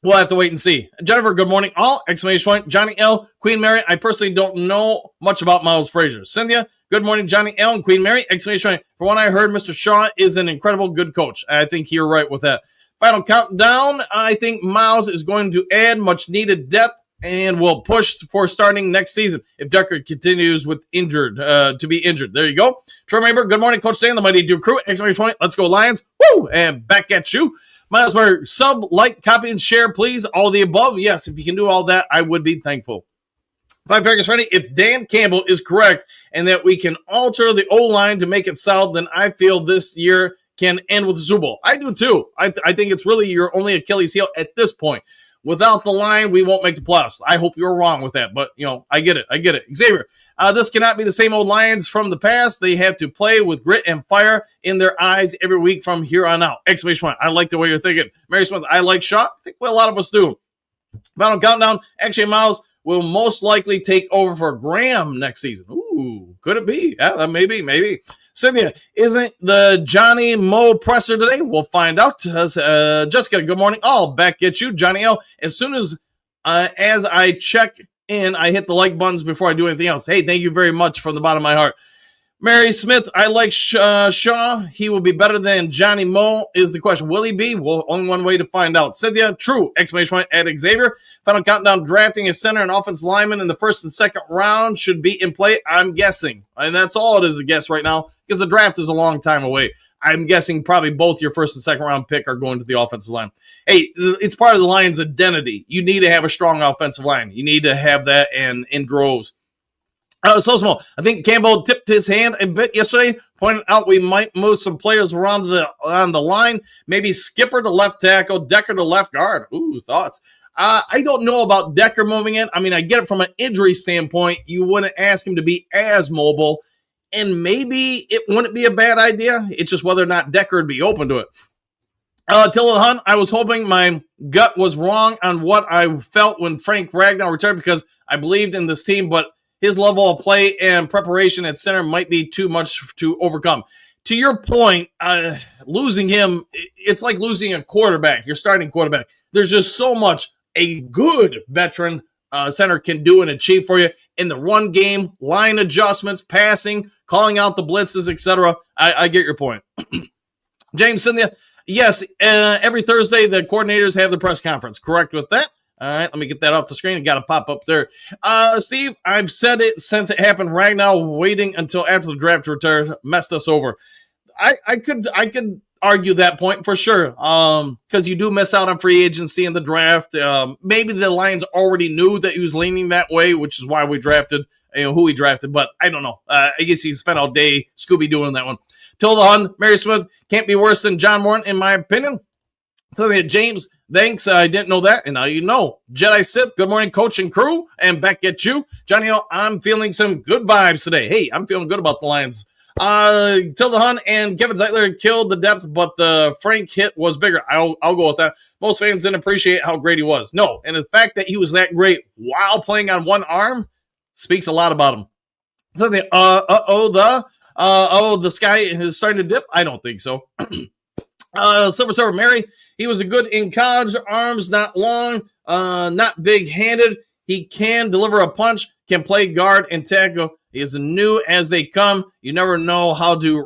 we'll have to wait and see. Jennifer, good morning, all! Exclamation point. Johnny L, Queen Mary. I personally don't know much about Miles Frazier. Cynthia, good morning, Johnny L and Queen Mary. Exclamation point. For what I heard, Mr. Shaw is an incredible good coach. I think you're right with that. Final countdown. I think Miles is going to add much needed depth and will push for starting next season if Decker continues with to be injured. There you go. Troy Mayberg, good morning, Coach Dan, the Mighty Duke Crew. Exclamation point. Let's go Lions. Woo! And back at you. Miles Murray, sub, like, copy, and share, please. All the above. Yes, if you can do all that, I would be thankful. Five Fingers Freddy, if Dan Campbell is correct and that we can alter the O-line to make it solid, then I feel this year can end with the Super Bowl. I do too. I think it's really your only Achilles heel at this point. Without the line, we won't make the playoffs. I hope you're wrong with that, but, I get it. Xavier, this cannot be the same old Lions from the past. They have to play with grit and fire in their eyes every week from here on out. Exclamation point. I like the way you're thinking. Mary Smith, I like Shaw. I think a lot of us do. Final countdown. Actually, Miles will most likely take over for Graham next season. Ooh, could it be? Yeah, maybe. Cynthia, isn't the Johnny Mo presser today? We'll find out. Jessica, good morning. I'll back at you. Johnny L, as soon as I check in, I hit the like buttons before I do anything else. Hey, thank you very much from the bottom of my heart. Mary Smith, I like Shaw. He will be better than Johnny Mo is the question. Will he be? Well, only one way to find out. Cynthia, true. Exclamation point at Xavier. Final countdown, drafting a center and offensive lineman in the first and second round should be in play, I'm guessing. And that's all it is a guess right now because the draft is a long time away. I'm guessing probably both your first and second round pick are going to the offensive line. Hey, it's part of the Lions' identity. You need to have a strong offensive line. You need to have that and in droves. So small. I think Campbell tipped his hand a bit yesterday, pointing out we might move some players around on the line. Maybe Skipper to left tackle, Decker to left guard. Ooh, thoughts. I don't know about Decker moving in. I mean, I get it from an injury standpoint. You wouldn't ask him to be as mobile, and maybe it wouldn't be a bad idea. It's just whether or not Decker would be open to it. Till the Hunt, I was hoping my gut was wrong on what I felt when Frank Ragnow returned because I believed in this team, but his level of play and preparation at center might be too much to overcome. To your point, losing him, it's like losing a quarterback, your starting quarterback. There's just so much a good veteran center can do and achieve for you in the run game, line adjustments, passing, calling out the blitzes, etc. I get your point. James, Cynthia, yes, every Thursday the coordinators have the press conference. Correct with that? All right, let me get that off the screen. It got to pop up there. Steve, I've said it since it happened. Ragnow waiting until after the draft to retire messed us over. I could argue that point for sure because you do miss out on free agency in the draft. Maybe the Lions already knew that he was leaning that way, which is why we drafted who we drafted. But I don't know. I guess he spent all day Scooby-Doo on that one. Till the Hun, Mary Smith can't be worse than John Morton, in my opinion. So James, thanks. I didn't know that, and now you know. Jedi Sith, good morning, coach and crew, and back at you. Johnny O, I'm feeling some good vibes today. Hey, I'm feeling good about the Lions. Till the Hun and Kevin Zeitler killed the depth, but the Frank hit was bigger. I'll go with that. Most fans didn't appreciate how great he was. No, and the fact that he was that great while playing on one arm speaks a lot about him. So the the sky is starting to dip. I don't think so. Silver Mary, he was a good in college, arms not long, not big-handed. He can deliver a punch, can play guard and tackle. He is new as they come. You never know how to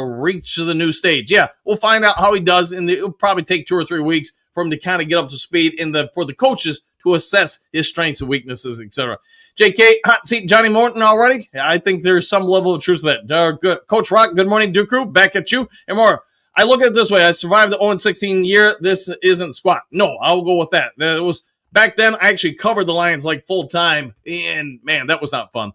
reach the new stage. Yeah, we'll find out how he does, and it'll probably take 2 or 3 weeks for him to kind of get up to speed for the coaches to assess his strengths and weaknesses, etc. JK, hot seat Johnny Morton already? Yeah, I think there's some level of truth to that. Good. Coach Rock, good morning, Duke Crew. Back at you and more. I look at it this way. I survived the 0-16 year. This isn't squat. No, I'll go with that. It was back then. I actually covered the Lions like full time, and man, that was not fun.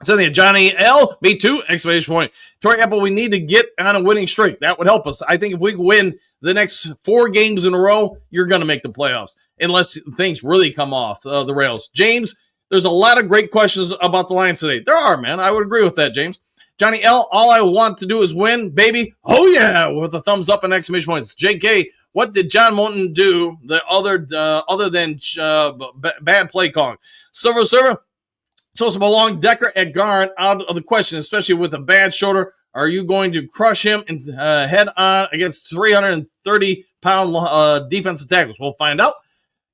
Cynthia, Johnny L, me too, exclamation point. Troy Apple, we need to get on a winning streak. That would help us. I think if we win the next 4 games in a row, you're going to make the playoffs, unless things really come off the rails. James, there's a lot of great questions about the Lions today. There are, man. I would agree with that, James. Johnny L, all I want to do is win, baby. Oh, yeah, with a thumbs up and exclamation points. JK, what did John Moulton do other than bad play calling? Silver, so some long Decker at guard out of the question, especially with a bad shoulder. Are you going to crush him and head on against 330-pound defensive tackles? We'll find out.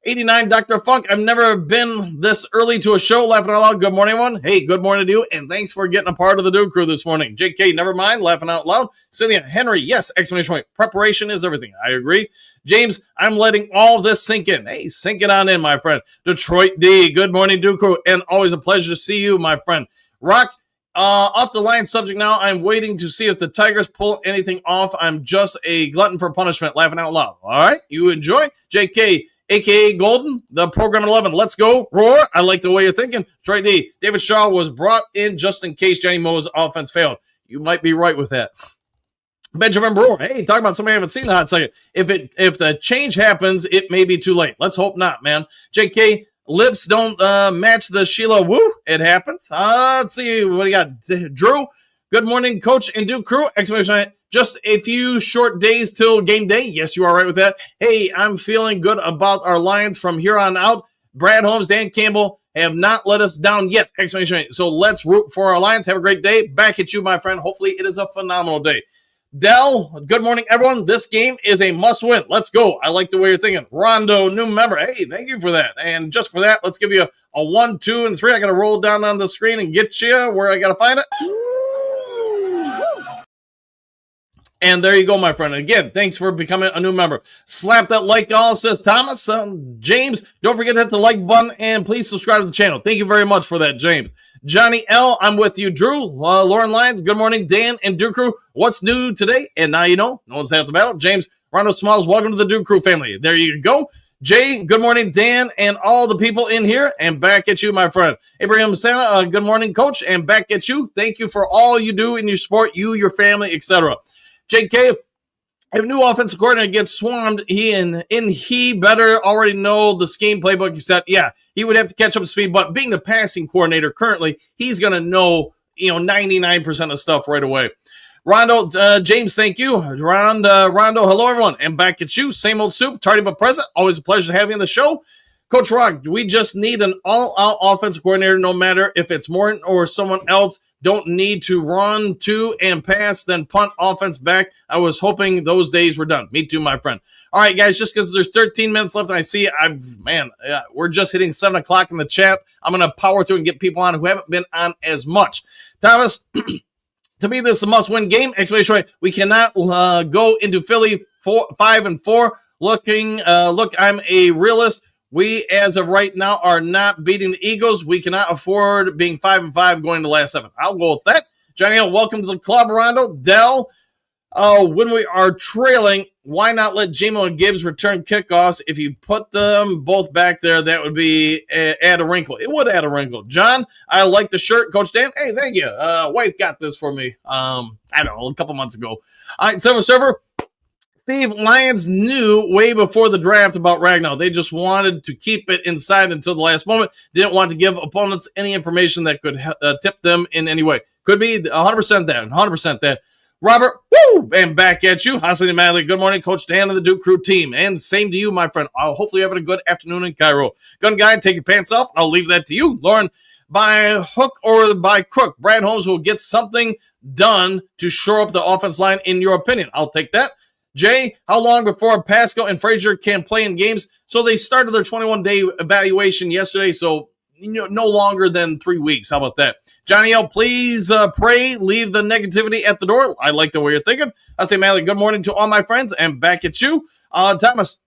89, Dr. Funk. I've never been this early to a show. Laughing out loud. Good morning, everyone. Hey, good morning to you, and thanks for getting a part of the Dude Crew this morning. JK, never mind. Laughing out loud. Cynthia, Henry, yes, exclamation point. Preparation is everything. I agree. James, I'm letting all this sink in. Hey, sink it on in, my friend. Detroit D, good morning, Dude Crew, and always a pleasure to see you, my friend. Rock, Off the line subject now. I'm waiting to see if the Tigers pull anything off. I'm just a glutton for punishment, laughing out loud. All right, you enjoy. JK, a.k.a. Golden, the program 11. Let's go. Roar. I like the way you're thinking. Trey D. David Shaw was brought in just in case Johnny Mo's offense failed. You might be right with that. Benjamin Brewer. Hey, talking about somebody I haven't seen in a hot second. If the change happens, it may be too late. Let's hope not, man. JK, lips don't match the Sheila Woo. It happens. Let's see what do you got. Drew, good morning, coach and Duke crew. Exclamation. Just a few short days till game day. Yes, you are right with that. Hey, I'm feeling good about our Lions from here on out. Brad Holmes, Dan Campbell have not let us down yet. Exclamation. So let's root for our Lions. Have a great day. Back at you, my friend. Hopefully it is a phenomenal day. Dell, good morning, everyone. This game is a must-win. Let's go. I like the way you're thinking. Rondo, new member. Hey, thank you for that. And just for that, let's give you a 1, 2, and 3. I got to roll down on the screen and get you where I got to find it. And there you go, my friend. Again, thanks for becoming a new member. Slap that like, y'all, says Thomas. James, don't forget to hit the like button and please subscribe to the channel. Thank you very much for that, James. Johnny L, I'm with you. Drew, Lauren Lyons, good morning. Dan and Duke Crew, what's new today? And now you know, no one's half the battle. James, Rondo Smalls, welcome to the Duke Crew family. There you go. Jay, good morning, Dan, and all the people in here, and back at you, my friend. Abraham Santa, good morning, coach, and back at you. Thank you for all you do in your sport, you, your family, etc. JK, if a new offensive coordinator gets swarmed, he better already know the scheme playbook. He said, yeah, he would have to catch up to speed, but being the passing coordinator currently, he's going to know, 99% of stuff right away. Rondo, James, thank you. Rondo, hello, everyone. And back at you. Same old soup, tardy but present. Always a pleasure to have you on the show. Coach Rock, we just need an all-out offensive coordinator, no matter if it's Morton or someone else. Don't need to run to and pass, then punt offense back. I was hoping those days were done. Me too, my friend. All right, guys, just because there's 13 minutes left and I see we're just hitting 7 o'clock in the chat. I'm going to power through and get people on who haven't been on as much. Thomas, to me, this is a must-win game. Exclamation point. We cannot go into Philly 5-4. Look, I'm a realist. We, as of right now, are not beating the Eagles. We cannot afford being 5-5 going to the last 7. I'll go with that. Johnny L, welcome to the club, Rondo. Dell, when we are trailing, why not let J-Mo and Gibbs return kickoffs? If you put them both back there, that would be add a wrinkle. It would add a wrinkle. John, I like the shirt. Coach Dan, hey, thank you. Wife got this for me, I don't know, a couple months ago. All right, Silver Server. Steve, Lions knew way before the draft about Ragnow. They just wanted to keep it inside until the last moment. Didn't want to give opponents any information that could tip them in any way. Could be 100% that. 100% that. Robert, woo! And back at you. Hassan Madley, good morning, Coach Dan and the Duke Crew team. And same to you, my friend. Hopefully you're having a good afternoon in Cairo. Gun guy, take your pants off. I'll leave that to you. Lauren, by hook or by crook, Brad Holmes will get something done to shore up the offense line, in your opinion. I'll take that. Jay, how long before Pascal and Frazier can play in games? So they started their 21-day evaluation yesterday, so no longer than 3 weeks. How about that? Johnny L, please pray. Leave the negativity at the door. I like the way you're thinking. I say, Mally, good morning to all my friends, and back at you. Thomas,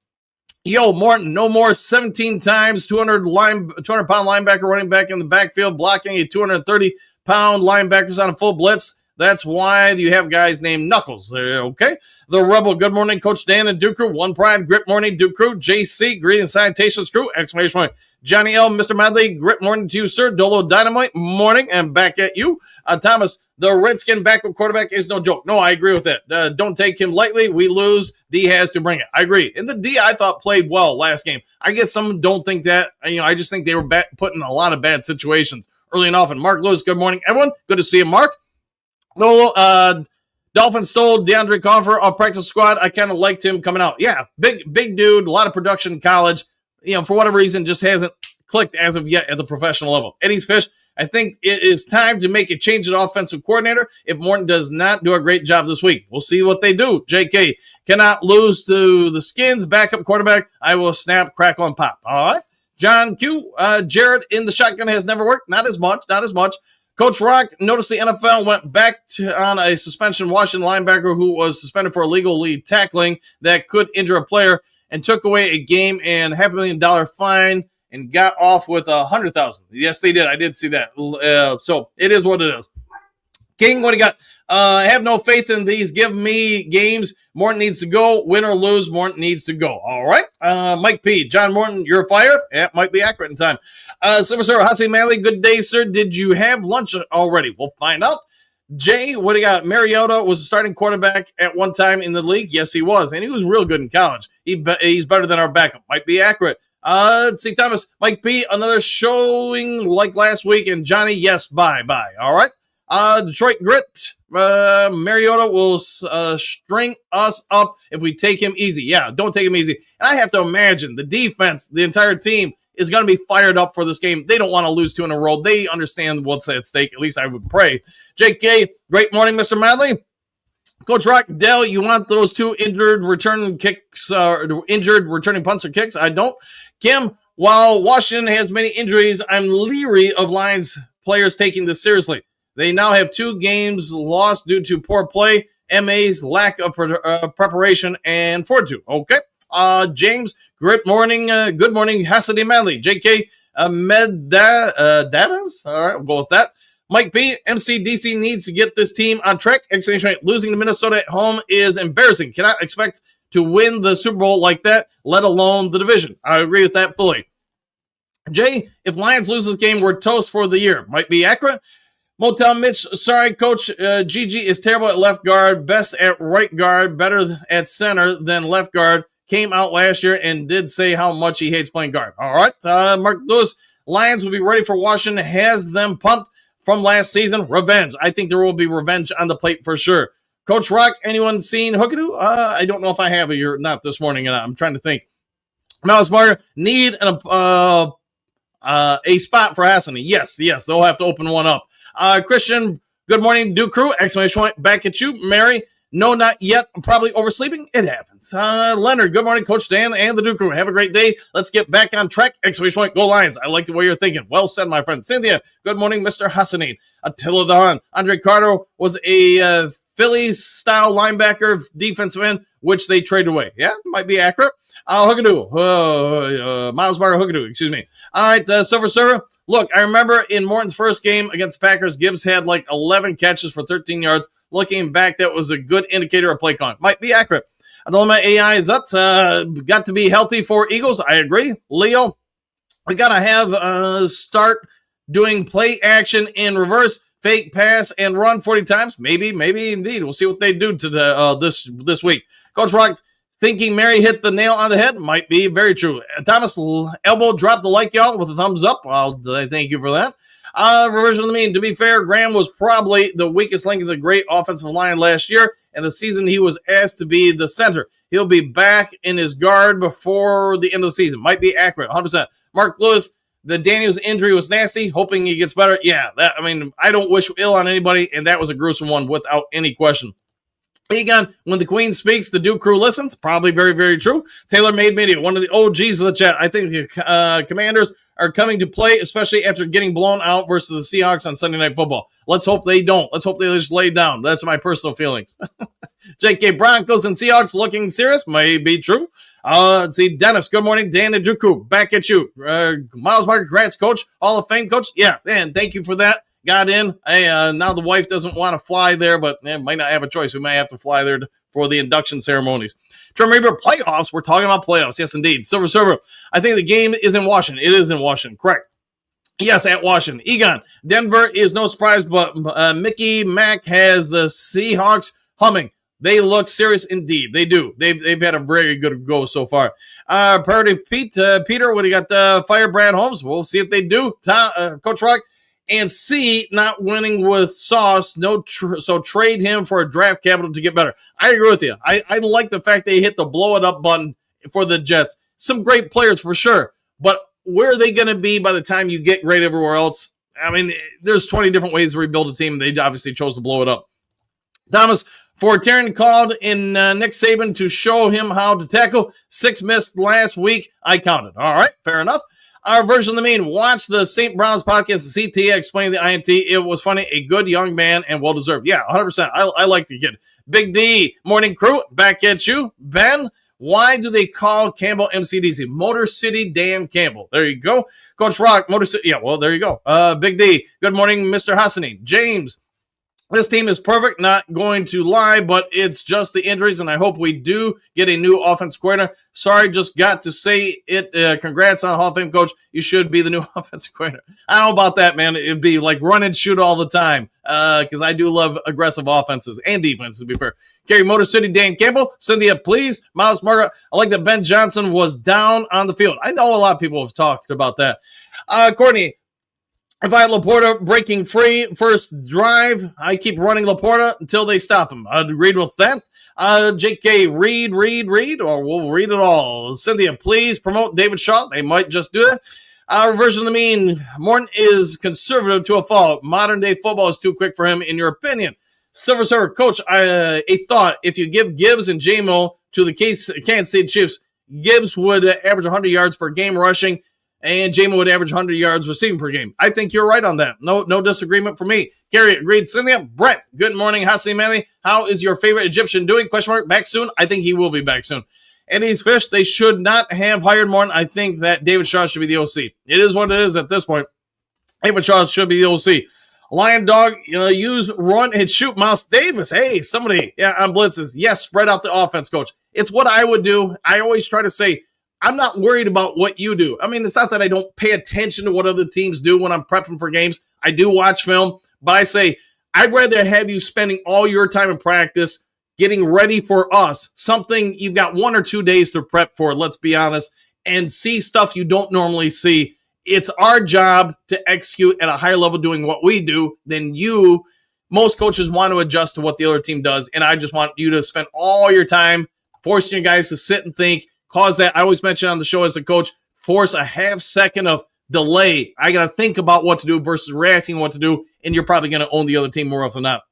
yo, Morton, no more 17 times 200-pound linebacker running back in the backfield, blocking a 230-pound linebackers on a full blitz. That's why you have guys named Knuckles. Okay. The Rebel, good morning, Coach Dan and Duke Crew. One Pride, Grip morning, Duke Crew. JC, greetings, salutations, crew. Exclamation point. Johnny L, Mr. Madley, Grip morning to you, sir. Dolo Dynamite, morning, and back at you. Thomas, the Redskin backup quarterback is no joke. No, I agree with that. Don't take him lightly. We lose. D has to bring it. I agree. And the D, I thought, played well last game. I get some don't think that. I just think they were put in a lot of bad situations early and often. Mark Lewis, good morning, everyone. Good to see you, Mark. No, Dolphins stole DeAndre Coffer off practice squad. I kind of liked him coming out. Yeah, big dude, a lot of production in college. For whatever reason, just hasn't clicked as of yet at the professional level. Eddie's Fish, I think it is time to make a change at offensive coordinator if Morton does not do a great job this week. We'll see what they do. JK, cannot lose to the Skins, backup quarterback. I will snap, crackle, and pop. All right. John Q, Jared in the shotgun has never worked. Not as much. Coach Rock, noticed the NFL went back on a suspension Washington linebacker who was suspended for illegally tackling that could injure a player and took away a game and $500,000 fine and got off with $100,000. Yes, they did. I did see that. So it is what it is. King, what do you got? Have no faith in these. Give me games. Morton needs to go. Win or lose, Morton needs to go. All right. Mike P. John Morton, you're fired. Yeah, might be accurate in time. Silver Server, Hassan Manley, good day, sir. Did you have lunch already? We'll find out. Jay, what do you got? Mariota was a starting quarterback at one time in the league. Yes, he was. And he was real good in college. He's better than our backup. Might be accurate. Let's see, Thomas. Mike P, another showing like last week. And Johnny, yes, bye. All right. Detroit Grit, Mariota will string us up if we take him easy. Yeah, don't take him easy. And I have to imagine the defense, the entire team, is going to be fired up for this game. They don't want to lose 2 in a row. They understand what's at stake. At least I would pray. JK, great morning, Mr. Madley. Coach Rock, Dell, you want those 2 injured returning punts or kicks? I don't. Kim, while Washington has many injuries, I'm leery of Lions players taking this seriously. They now have 2 games lost due to poor play, MA's lack of preparation and fortitude. Okay. James, good morning, Hassady Manley. JK, Datas. All right, we'll go with that. Mike P, MCDC needs to get this team on track. Exclamation. Losing to Minnesota at home is embarrassing. Cannot expect to win the Super Bowl like that, let alone the division. I agree with that fully. Jay, if Lions lose this game, we're toast for the year. Might be accurate. Motel Mitch, sorry, Coach. Gigi is terrible at left guard, best at right guard, better at center than left guard. Came out last year and did say how much he hates playing guard. All right. Mark Lewis, Lions will be ready for Washington. Has them pumped from last season. Revenge. I think there will be revenge on the plate for sure. Coach Rock, anyone seen Hookadoo? I don't know if I have it or not this morning. I'm trying to think. Mouse Marker, need a spot for Hassan. Yes, they'll have to open one up. Christian, good morning, Duke Crew. Exclamation point. Back at you. Mary, no, not yet. I'm probably oversleeping. It happens. Leonard, good morning, Coach Dan and the Duke Crew. Have a great day. Let's get back on track. Exclamation point. Go Lions. I like the way you're thinking. Well said, my friend. Cynthia, good morning, Mr. Hassanin. Attila the Hun. Andre Carter was a Phillies-style linebacker, defensive end, which they traded away. Yeah, might be accurate. Hookadoo. Miles Barker Hookadoo, excuse me. All right, Silver Server. Look, I remember in Morton's first game against the Packers, Gibbs had like 11 catches for 13 yards. Looking back, that was a good indicator of play calling. Might be accurate. Adolma AI is up. Got to be healthy for Eagles. I agree. Leo, we got to have start doing play action in reverse, fake pass, and run 40 times. Maybe indeed. We'll see what they do to this week. Coach Rock, thinking Mary hit the nail on the head might be very true. Thomas Elbow dropped the like y'all with a thumbs up. Well, thank you for that. Reversion of the mean. To be fair, Graham was probably the weakest link in the great offensive line last year, and the season he was asked to be the center. He'll be back in his guard before the end of the season. Might be accurate, 100%. Mark Lewis, the Daniels injury was nasty. Hoping he gets better. Yeah, I don't wish ill on anybody, and that was a gruesome one without any question. Egon, when the Queen speaks, the Duke Crew listens. Probably very, very true. Taylor Made Media, one of the OGs of the chat. I think the Commanders are coming to play, especially after getting blown out versus the Seahawks on Sunday Night Football. Let's hope they don't. Let's hope they just lay down. That's my personal feelings. JK, Broncos and Seahawks looking serious. May be true. Let's see. Dennis, good morning. Dan and Duke Crew, back at you. Miles Marker, congrats, Coach. Hall of Fame, Coach. Yeah, man, thank you for that. Got in. Hey, now the wife doesn't want to fly there, but might not have a choice. We might have to fly there for the induction ceremonies. Trim Reaper, playoffs. We're talking about playoffs. Yes, indeed. Silver Server, I think the game is in Washington. It is in Washington. Correct. Yes, at Washington. Egon, Denver is no surprise, but Mickey Mack has the Seahawks humming. They look serious indeed. They do. They've had a very good go so far. Priority Peter, what do you got? Fire Brad Holmes. We'll see if they do. Coach Rock. And C, not winning with Sauce, so trade him for a draft capital to get better. I agree with you. I like the fact they hit the blow it up button for the Jets. Some great players for sure, but where are they going to be by the time you get great everywhere else? I mean, there's 20 different ways to rebuild a team. They obviously chose to blow it up. Thomas Fortier called in Nick Saban to show him how to tackle. 6 missed last week. I counted. All right, fair enough. Our version of the mean. Watch the St. Brown's podcast, the CT, explain the INT. It was funny. A good young man and well-deserved. Yeah, 100%. I like the kid. Big D, morning crew, back at you. Ben, why do they call Campbell MCDC? Motor City Dan Campbell. There you go. Coach Rock, Motor City. Yeah, well, there you go. Big D, good morning, Mr. Hassani. James, This team is perfect, not going to lie, but it's just the injuries, and I hope we do get a new offense coordinator. Sorry, just got to say it. Congrats on Hall of Fame coach. You should be the new offensive coordinator. I don't know about that, man. It'd be like run and shoot all the time because I do love aggressive offenses and defenses, to be fair. Gary, Motor City, Dan Campbell, Cynthia, please. Miles Margaret, I like that Ben Johnson was down on the field. I know a lot of people have talked about that. Courtney, if I had Laporta breaking free first drive, I keep running Laporta until they stop him. I'd agreed with that. JK, read, or we'll read it all. Cynthia, please promote David Shaw. They might just do that. Reversion of the mean. Morton is conservative to a fault. Modern day football is too quick for him, in your opinion. Silver Server, Coach, a thought. If you give Gibbs and J-Mo to the Kansas City Chiefs, Gibbs would average 100 yards per game rushing, and J-Mo would average 100 yards receiving per game. I think you're right on that. No disagreement for me. Gary, agreed. Cynthia, Brett, good morning. Hassan Manley, how is your favorite Egyptian doing? Question mark, back soon? I think he will be back soon. Eddie's Fish, they should not have hired Morton. I think that David Shaw should be the OC. It is what it is at this point. David Shaw should be the OC. Lion Dog, use run and shoot Miles Davis. Hey, somebody, on blitzes. Yes, spread out the offense, coach. It's what I would do. I always try to say, I'm not worried about what you do. I mean, it's not that I don't pay attention to what other teams do when I'm prepping for games. I do watch film, but I say, I'd rather have you spending all your time in practice getting ready for us, something you've got 1 or 2 days to prep for, let's be honest, and see stuff you don't normally see. It's our job to execute at a higher level doing what we do than you. Most coaches want to adjust to what the other team does, and I just want you to spend all your time forcing you guys to sit and think, cause that. I always mention on the show as a coach, force a half second of delay. I got to think about what to do versus reacting what to do, and you're probably going to own the other team more often than not.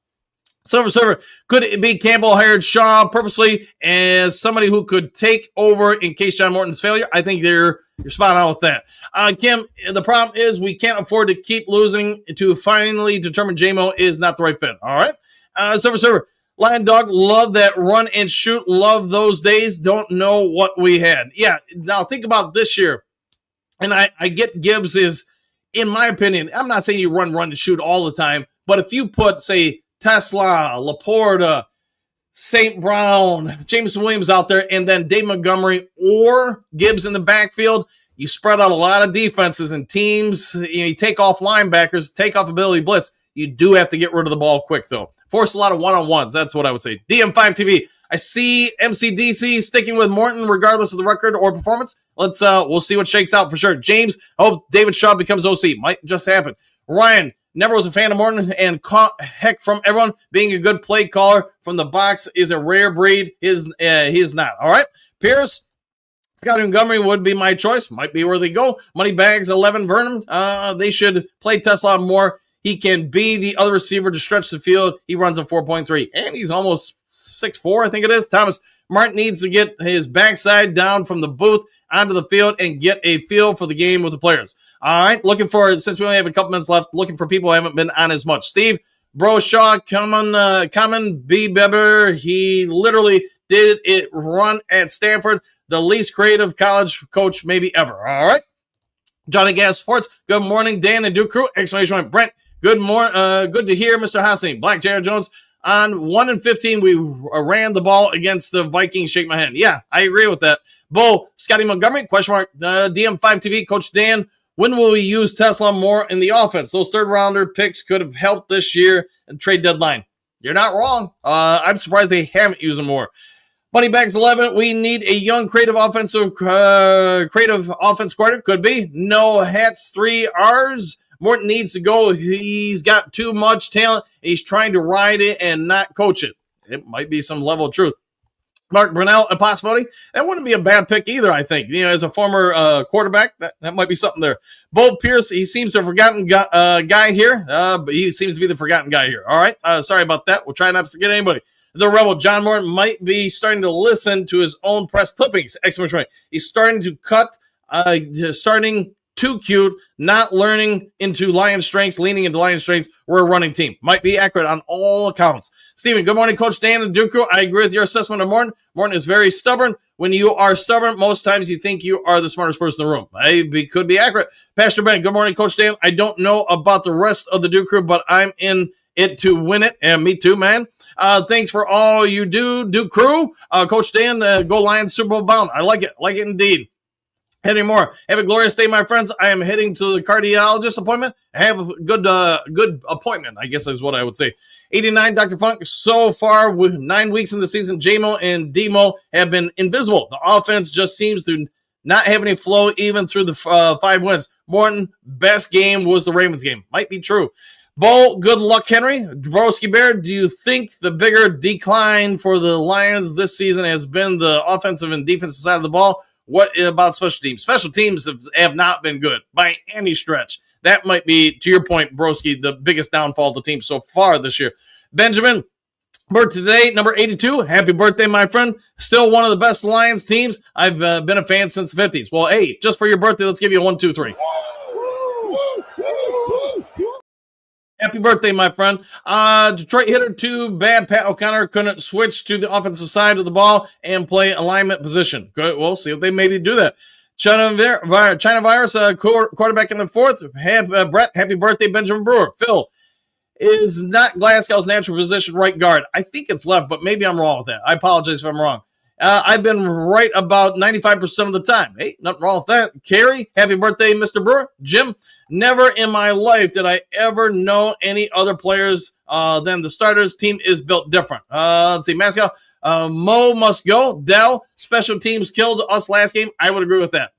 Silver Server, could it be Campbell hired Shaw purposely as somebody who could take over in case John Morton's failure? I think you're spot on with that. Kim, the problem is we can't afford to keep losing to finally determine J-Mo is not the right fit. All right. Silver Server, Lion Dog, love that run and shoot. Love those days. Don't know what we had. Yeah, now think about this year. And I get Gibbs is, in my opinion, I'm not saying you run and shoot all the time, but if you put, say, Tesla, Laporta, St. Brown, Jameson Williams out there, and then Dave Montgomery or Gibbs in the backfield, you spread out a lot of defenses and teams. You take off linebackers, take off ability blitz. You do have to get rid of the ball quick, though. Force a lot of one-on-ones. That's what I would say. DM5 TV. I see MCDC sticking with Morton regardless of the record or performance. We'll see what shakes out for sure. James, I hope David Shaw becomes OC. Might just happen. Ryan, never was a fan of Morton and caught heck from everyone. Being a good play caller from the box is a rare breed. He is not. All right. Pierce, Scott Montgomery would be my choice. Might be where they go. Moneybags, 11 Vernon. They should play Tesla more. He can be the other receiver to stretch the field. He runs a 4.3, and he's almost 6'4", I think it is. Thomas Martin needs to get his backside down from the booth onto the field and get a feel for the game with the players. All right, since we only have a couple minutes left, looking for people who haven't been on as much. Steve, Shaw, common B. Beber. He literally did it run at Stanford, the least creative college coach maybe ever. All right. Johnny Gas Sports, good morning, Dan and Duke Crew. Exclamation point. Brent, good to hear, Mr. Hassan. Black Jared Jones, on 1-15, we ran the ball against the Vikings. Shake my hand. Yeah, I agree with that. Bo, Scotty Montgomery, question mark, DM5 TV, Coach Dan, when will we use Tesla more in the offense? Those third-rounder picks could have helped this year and trade deadline. You're not wrong. I'm surprised they haven't used them more. Moneybags 11, we need a young creative offense coordinator. Could be. No hats, 3 R's. Morton needs to go. He's got too much talent. He's trying to ride it and not coach it. It might be some level of truth. Mark Brunell, a possibility. That wouldn't be a bad pick either, I think. As a former quarterback, that might be something there. Bo Pierce, he seems to have forgotten guy here. But he seems to be the forgotten guy here. All right. Sorry about that. We'll try not to forget anybody. The Rebel, John Morton, might be starting to listen to his own press clippings. Exclamation point. He's starting to cut, starting too cute, not learning into Lion strengths, leaning into Lion strengths. We're a running team. Might be accurate on all accounts. Steven, good morning, Coach Dan and Duke. I agree with your assessment of Morton. Morton is very stubborn. When you are stubborn, most times you think you are the smartest person in the room. Could be accurate. Pastor Ben, good morning, Coach Dan. I don't know about the rest of the Duke crew, but I'm in it to win it. And me too, man. Thanks for all you do crew. Coach Dan, go Lions Super Bowl bound. I like it indeed. Heading more. Have a glorious day, my friends. I am heading to the cardiologist appointment. Have a good appointment, I guess is what I would say. 89, Dr. Funk. So far, with 9 weeks in the season, J-Mo and D-Mo have been invisible. The offense just seems to not have any flow even through the 5 wins. Morton, best game was the Ravens game. Might be true. Bo, good luck, Henry. Broski Bear, do you think the bigger decline for the Lions this season has been the offensive and defensive side of the ball? What about special teams? Special teams have not been good by any stretch. That might be, to your point, Broski, the biggest downfall of the team so far this year. Benjamin, birthday today, number 82. Happy birthday, my friend. Still one of the best Lions teams. I've been a fan since the 50s. Well, hey, just for your birthday, let's give you a 1, 2, 3. Happy birthday, my friend. Detroit hitter too bad. Pat O'Connor couldn't switch to the offensive side of the ball and play alignment position. Good. We'll see if they maybe do that. China virus, quarterback in the 4th. Brett, happy birthday, Benjamin Brewer. Phil, is not Glasgow's natural position right guard? I think it's left, but maybe I'm wrong with that. I apologize if I'm wrong. I've been right about 95% of the time. Hey, nothing wrong with that. Carrie, happy birthday, Mr. Brewer. Jim, never in my life did I ever know any other players than the starters. Team is built different. Let's see, Mascow. Mo must go. Dell, special teams killed us last game. I would agree with that.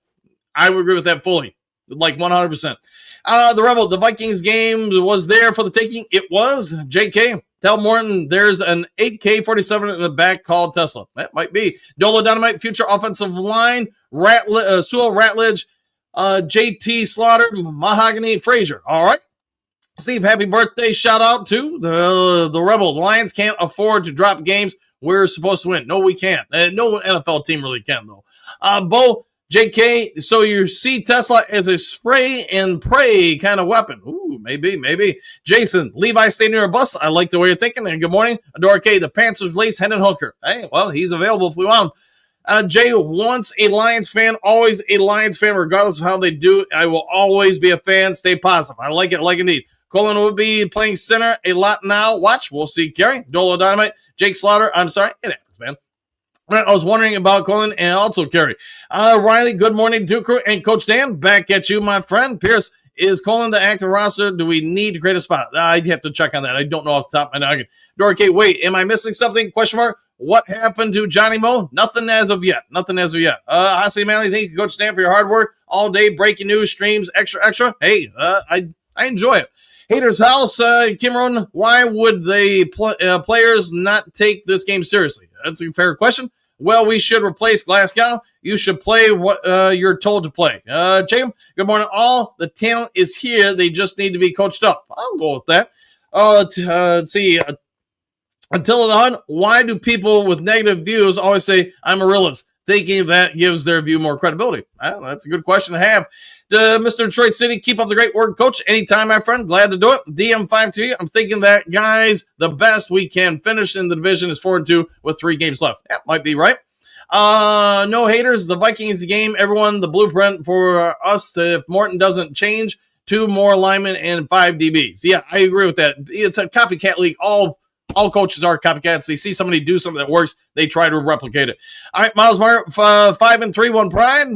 I would agree with that fully, like 100%. The Rebel, the Vikings game was there for the taking. It was. JK, tell Morton there's an 8K47 in the back called Tesla. That might be. Dolo Dynamite, future offensive line. Sewell Ratledge, JT Slaughter, Mahogany Frazier. All right. Steve, happy birthday. Shout out to the Rebel. The Lions can't afford to drop games we're supposed to win. No, we can't. No NFL team really can, though. Bo, JK, so you see Tesla as a spray and pray kind of weapon. Ooh, maybe. Jason, Levi, stay near a bus. I like the way you're thinking. And good morning. Adora K, the Panthers lace Hendon Hooker. Hey, well, he's available if we want him. Jay, once a Lions fan, always a Lions fan, regardless of how they do. I will always be a fan. Stay positive. I like it indeed. Colin will be playing center a lot now. Watch. We'll see. Gary, Dolo Dynamite, Jake Slaughter. I'm sorry. It happens, man. I was wondering about Colin and also Kerry. Riley, good morning, Duke Crew and Coach Dan. Back at you, my friend. Pierce, is Colin the active roster? Do we need to create a spot? I'd have to check on that. I don't know off the top of my noggin. Dora K, wait, am I missing something? Question mark. What happened to Johnny Moe? Nothing as of yet. Hasi Manley, thank you, Coach Dan, for your hard work all day. Breaking news, streams, extra. Hey, I enjoy it. Haters House, Cameron, why would the players not take this game seriously? That's a fair question. Well, we should replace Glasgow. You should play what you're told to play. Jacob, good morning, all. The talent is here. They just need to be coached up. I'll go with that. Let's see. Until the Hunt, why do people with negative views always say, I'm a realist, thinking that gives their view more credibility? Well, that's a good question to have. Mr. Detroit City, keep up the great work, Coach. Anytime, my friend. Glad to do it. DM5TV, I'm thinking that, guys, the best we can finish in the division is 4-2 with 3 games left. That might be right. No haters. The Vikings game, everyone, the blueprint for us to, if Morton doesn't change, 2 more linemen and 5 DBs. Yeah, I agree with that. It's a copycat league. All coaches are copycats. They see somebody do something that works, they try to replicate it. All right, Miles Meyer, 5-3, 1 pride.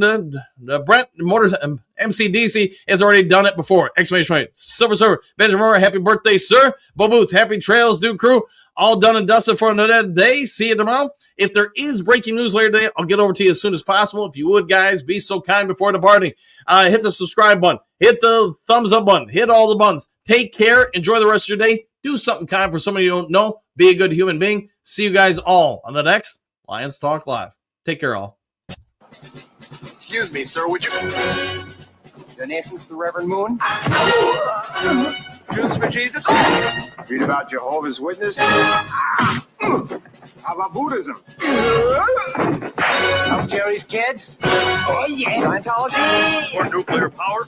Brent Motors MCDC has already done it before. Exclamation point. Silver Server. Benjamin Moore, happy birthday, sir. Bo Booth, happy trails, Duke Crew. All done and dusted for another day. See you tomorrow. If there is breaking news later today, I'll get over to you as soon as possible. If you would, guys, be so kind before departing. Hit the subscribe button. Hit the thumbs up button. Hit all the buttons. Take care. Enjoy the rest of your day. Do something kind for somebody you don't know. Be a good human being. See you guys all on the next Lions Talk Live. Take care, all. Excuse me, sir, would you... Donations to the Reverend Moon? Juice for Jesus? Read about Jehovah's Witness? How about Buddhism? Help Jerry's kids? Oh, yeah. Scientology? Or nuclear power?